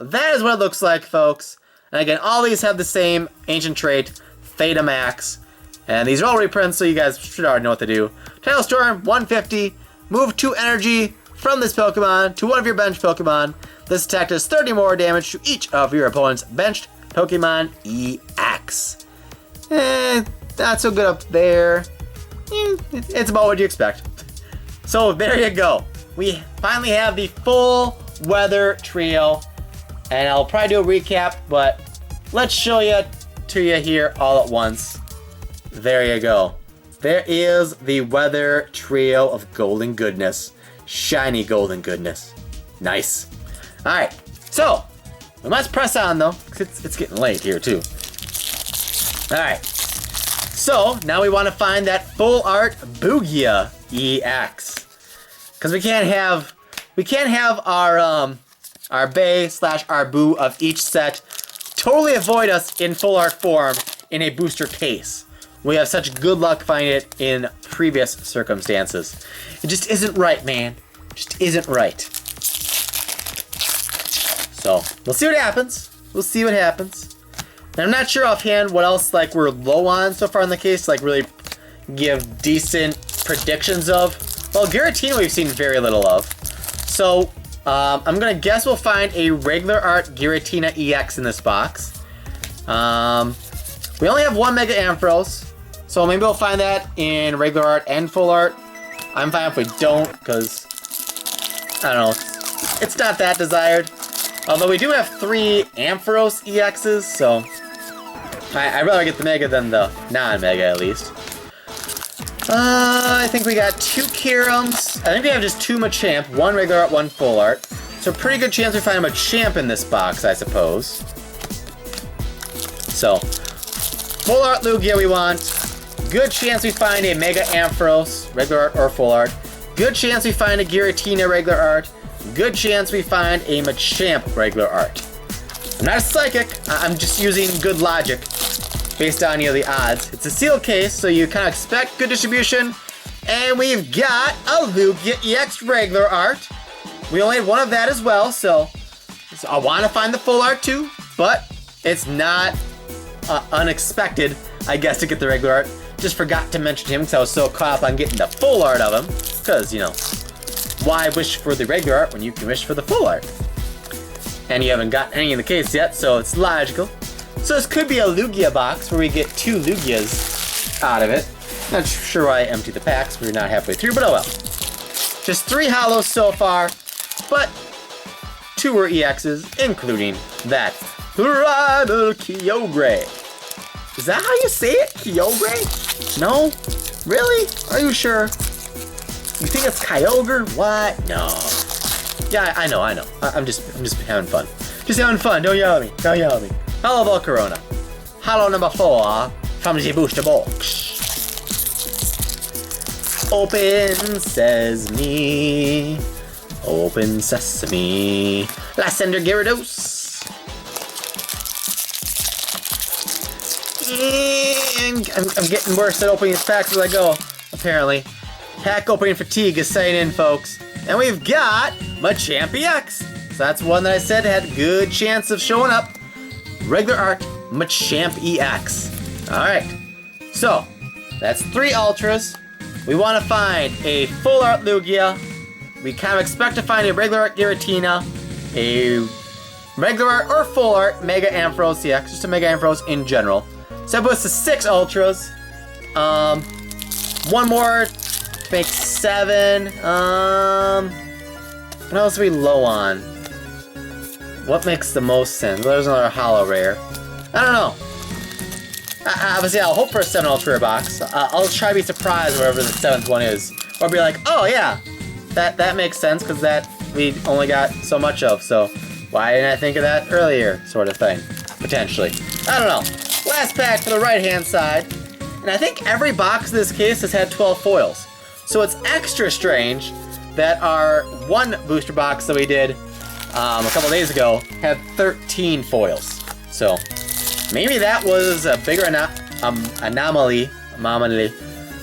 Speaker 1: That is what it looks like, folks. And again, all these have the same ancient trait, Theta Max. And these are all reprints, so you guys should already know what to do. Tidal Storm, 150. Move 2 energy from this Pokemon to one of your benched Pokemon. This attack does 30 more damage to each of your opponent's benched Pokemon EX. Not so good up there. It's about what you expect. So there you go. We finally have the full weather trio. And I'll probably do a recap, but let's show you to you here all at once. There you go. there is the Weather Trail of golden goodness. Shiny golden goodness. Nice. Alright, so we must press on though, because it's getting late here too. Alright, so now we want to find that full art Boogia-EX. Because we can't have our Bay / our Boo of each set totally avoid us in full art form in a booster case. We have such good luck finding it in previous circumstances. It just isn't right, man. It just isn't right. So, we'll see what happens. We'll see what happens. And I'm not sure offhand what else like we're low on so far in the case, like really give decent predictions of. Well, Giratina we've seen very little of. So, I'm gonna guess we'll find a regular art Giratina-EX in this box. We only have one Mega Ampharos, so maybe we'll find that in regular art and full art. I'm fine if we don't, because, I don't know, it's not that desired. Although we do have 3 Ampharos-EXs, so I'd rather get the Mega than the non-Mega at least. I think we got 2 Kirums. I think we have just 2 Machamp, 1 regular art, 1 full art. So pretty good chance we find a Machamp in this box, I suppose. So, full art Lugia we want. Good chance we find a Mega Ampharos, regular art or full art. Good chance we find a Giratina regular art. Good chance we find a Machamp regular art. I'm not a psychic, I'm just using good logic based on the odds. It's a sealed case, so you kind of expect good distribution. And we've got a Lugia-EX regular art. We only had one of that as well, so I want to find the full art too, but it's not unexpected, I guess, to get the regular art. Just forgot to mention him because I was so caught up on getting the full art of him. Because, why wish for the regular art when you can wish for the full art? And you haven't got any in the case yet, so it's logical. So this could be a Lugia box where we get 2 Lugias out of it. Not sure why I emptied the packs. We're not halfway through, but oh well. Just 3 holos so far, but 2 were EXs, including that Primal Kyogre. Is that how you say it? Kyogre? No? Really? Are you sure? You think it's Kyogre? What? No. Yeah, I know. I'm just having fun. Just having fun. Don't yell at me. Don't yell at me. Hello, Volcarona. Holo number 4 from the booster box. Open sesame. Open sesame. Lysander Gyarados. And I'm getting worse at opening these packs as I go, apparently. Pack opening fatigue is setting in, folks. And we've got Machamp EX. So that's one that I said had a good chance of showing up. Regular art Machamp EX. Alright. So, that's 3 Ultras. We want to find a full art Lugia. We kind of expect to find a regular art Giratina. A regular art or full art Mega Ampharos-EX. Just a Mega Ampharos in general. So that puts us to 6 Ultras. One more to make 7. What else are we low on? What makes the most sense? There's another holo rare. I don't know. Obviously, I'll hope for a 7 Ultra Rare box. I'll try to be surprised wherever the 7th one is. Or be like, oh yeah, that makes sense because that we only got so much of. So why didn't I think of that earlier? Sort of thing. Potentially. I don't know. Last pack for the right-hand side. And I think every box in this case has had 12 foils. So it's extra strange that our one booster box that we did a couple days ago had 13 foils. So maybe that was a bigger anomaly.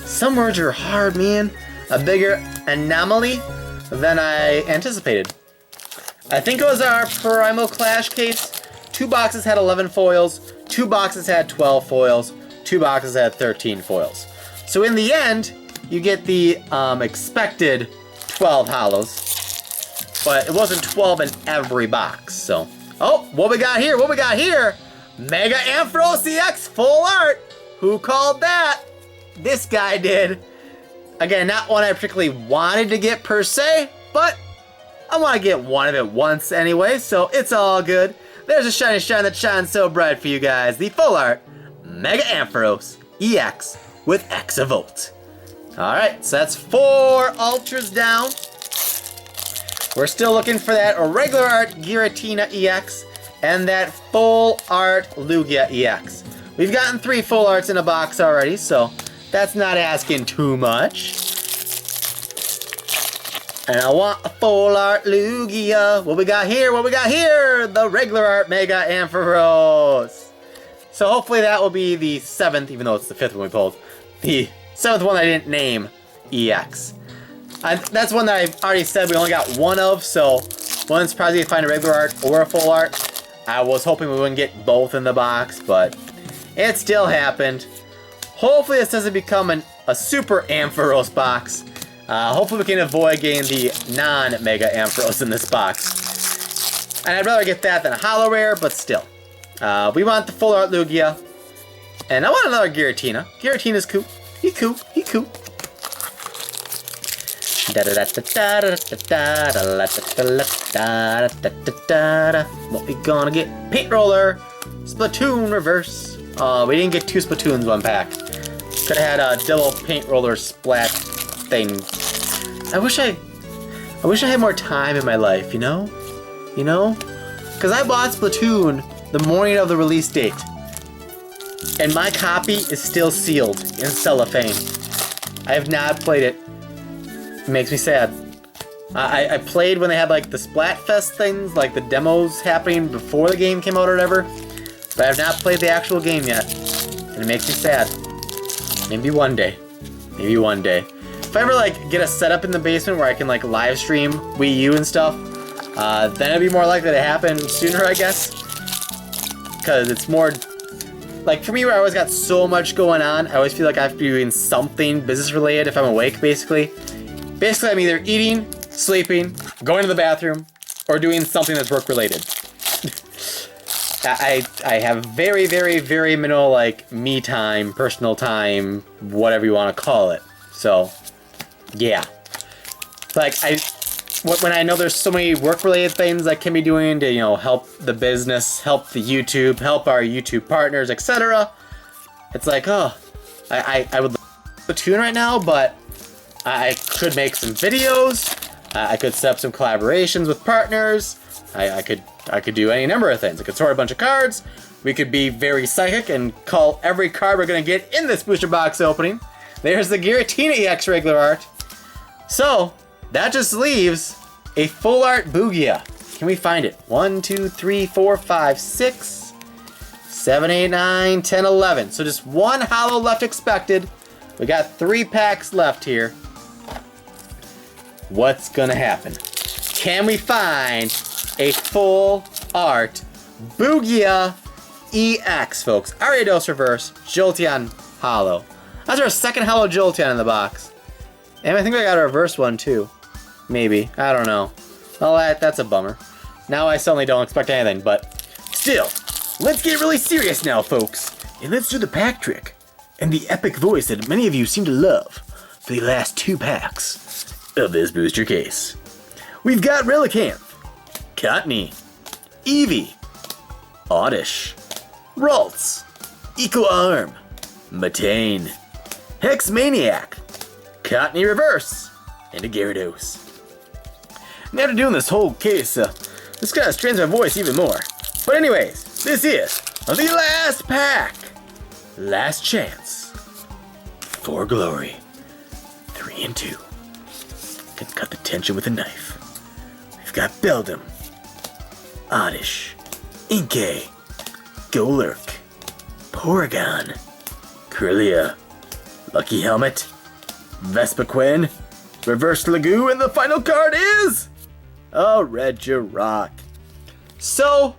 Speaker 1: Some words are hard, man. A bigger anomaly than I anticipated. I think it was our Primal Clash case. 2 boxes had 11 foils. 2 boxes had 12 foils, 2 boxes had 13 foils. So in the end, you get the expected 12 holos, but it wasn't 12 in every box, so. Oh, what we got here? What we got here? Mega Ampharos-EX full art. Who called that? This guy did. Again, not one I particularly wanted to get per se, but I want to get one of it once anyway, so it's all good. There's a shiny shine that shines so bright for you guys. The full art Mega Ampharos-EX with Exavolt. Alright, so that's 4 Ultras down. We're still looking for that regular art Giratina-EX and that full art Lugia-EX. We've gotten 3 full arts in a box already, so that's not asking too much. And I want a full art Lugia. What we got here? What we got here? The regular art Mega Ampharos. So hopefully that will be the 7th, even though it's the 5th one we pulled. The 7th one I didn't name, EX. That's one that I've already said we only got 1 of, so wouldn't surprise me to find a regular art or a full art. I was hoping we wouldn't get both in the box, but it still happened. Hopefully this doesn't become a super Ampharos box. Hopefully we can avoid getting the non-Mega Ampharos in this box. And I'd rather get that than a holo rare, but still. We want the full art Lugia. And I want another Giratina. Giratina's cool. He cool. He cool. What we gonna get? Paint Roller. Splatoon Reverse. We didn't get 2 Splatoons 1 pack. Could have had a double Paint Roller Splat thing. I wish I had more time in my life, you know? You know? Because I bought Splatoon the morning of the release date. And my copy is still sealed in cellophane. I have not played it. It makes me sad. I played when they had like the Splatfest things, like the demos happening before the game came out or whatever. But I have not played the actual game yet. And it makes me sad. Maybe one day. Maybe one day. If I ever like get a setup in the basement where I can like live stream Wii U and stuff, then it'd be more likely to happen sooner, I guess. Because it's more, like for me where I always got so much going on, I always feel like I have to be doing something business related if I'm awake, basically. Basically, I'm either eating, sleeping, going to the bathroom, or doing something that's work related. I have very, very, very minimal like me time, personal time, whatever you want to call it. So, yeah. Like when I know there's so many work-related things I can be doing to, you know, help the business, help the YouTube, help our YouTube partners, etc. It's like, oh, I would love to tune right now, but I could make some videos. I could set up some collaborations with partners. I could do any number of things. I could sort a bunch of cards. We could be very psychic and call every card we're gonna get in this booster box opening. There's the Giratina-EX regular art. So, that just leaves a full art Bugia. Can we find it? 1, 2, 3, 4, 5, 6, 7, 8, 9, 10, 11. So just 1 holo left expected. We got 3 packs left here. What's gonna happen? Can we find a full art Bugia EX, folks? Ariados Reverse, Jolteon Holo. That's our 2nd holo Jolteon in the box. And I think I got a reverse one too. Maybe. I don't know. Well, that's a bummer. Now I suddenly don't expect anything, but still, let's get really serious now, folks. And let's do the pack trick. And the epic voice that many of you seem to love for the last 2 packs of this booster case. We've got Relicanth, Cottonee, Eevee, Oddish, Ralts, Eco Arm, Matane, Hexmaniac, Cottonee Reverse, and a Gyarados. Now after doing this whole case, this kind of strains my voice even more. But anyways, this is the last pack. Last chance for glory. 3 and 2. Can cut the tension with a knife. We've got Beldum, Oddish, Inkay, Golurk, Porygon, Kirlia, Lucky Helmet, Vespiquen, Reverse Lagoo, and the final card is a Regirock. So,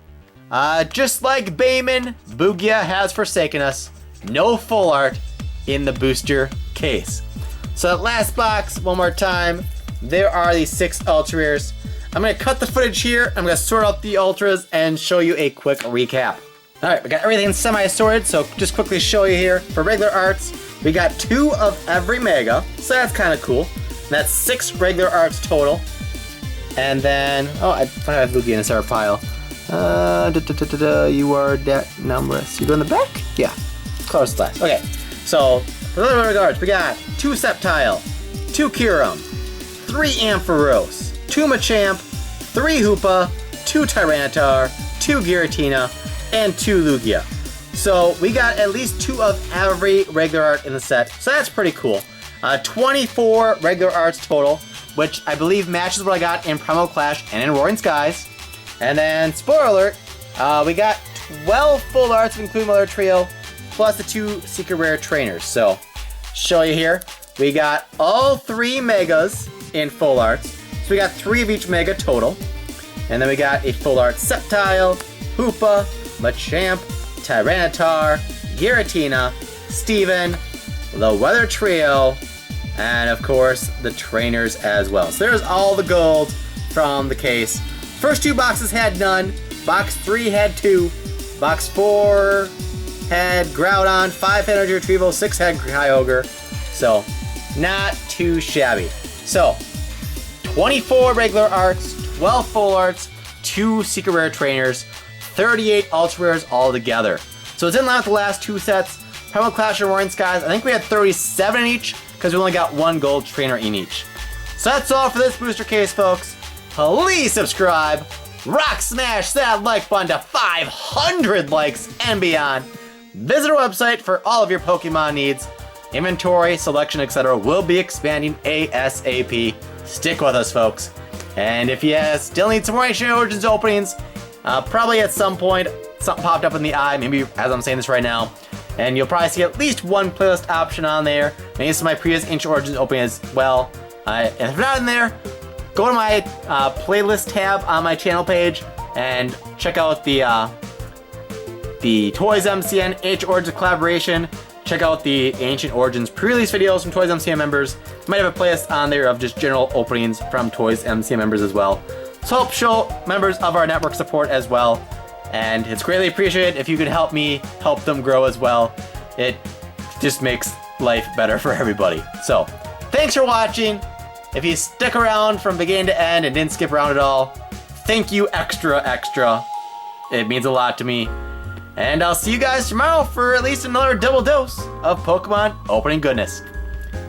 Speaker 1: just like Bayman, Bugia has forsaken us. No full art in the booster case. So that last box, one more time, there are the 6 Ultra Rares. I'm going to cut the footage here. I'm going to sort out the Ultras and show you a quick recap. Alright, we got everything semi-sorted, so just quickly show you here. For regular arts, we got 2 of every Mega, so that's kind of cool. And that's 6 regular arts total. And then, oh, I have Lugia in this our pile. You are that numerous. You go in the back? Yeah. Close last. Okay, so For the other guards, we got 2 Sceptile, 2 Kyurem, 3 Ampharos, 2 Machamp, 3 Hoopa, 2 Tyranitar, 2 Giratina, and 2 Lugia. So we got at least 2 of every regular art in the set, so that's pretty cool. 24 regular arts total, which I believe matches what I got in Primal Clash and in Roaring Skies. And then, spoiler alert, we got 12 full arts, including Mother Trio, plus the 2 secret rare trainers. So, show you here, we got all 3 megas in full arts. So we got 3 of each mega total. And then we got a full art Sceptile, Hoopa, Machamp, Tyranitar, Giratina, Steven, the Weather Trio, and of course the trainers as well. So there's all the gold from the case. First 2 boxes had none. Box 3 had 2. Box 4 had Groudon, 5 had Energy Retrieval, 6 had Kyogre. So not too shabby. So 24 regular arts, 12 full arts, 2 secret rare trainers, 38 ultra rares altogether. So it's in line with the last 2 sets. Primal Clash and Roaring Skies, I think we had 37 in each, because we only got 1 gold trainer in each. So that's all for this booster case, folks. Please subscribe, rock smash that like button to 500 likes and beyond. Visit our website for all of your Pokemon needs. Inventory, selection, etc. will be expanding ASAP. Stick with us, folks. And if you still need some more Ancient Origins openings, probably at some point something popped up in the eye, maybe as I'm saying this right now, and you'll probably see at least 1 playlist option on there. Maybe some of my previous Ancient Origins opening as well. And if not in there, go to my playlist tab on my channel page and check out the Toys MCN Ancient Origins collaboration. Check out the Ancient Origins pre-release videos from Toys MCN members. Might have a playlist on there of just general openings from Toys MCN members as well. So help show members of our network support as well. And it's greatly appreciated if you could help me help them grow as well. It just makes life better for everybody. So, thanks for watching. If you stuck around from beginning to end and didn't skip around at all, thank you extra. It means a lot to me. And I'll see you guys tomorrow for at least another double dose of Pokemon opening goodness.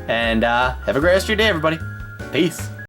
Speaker 1: And have a great rest of your day, everybody. Peace.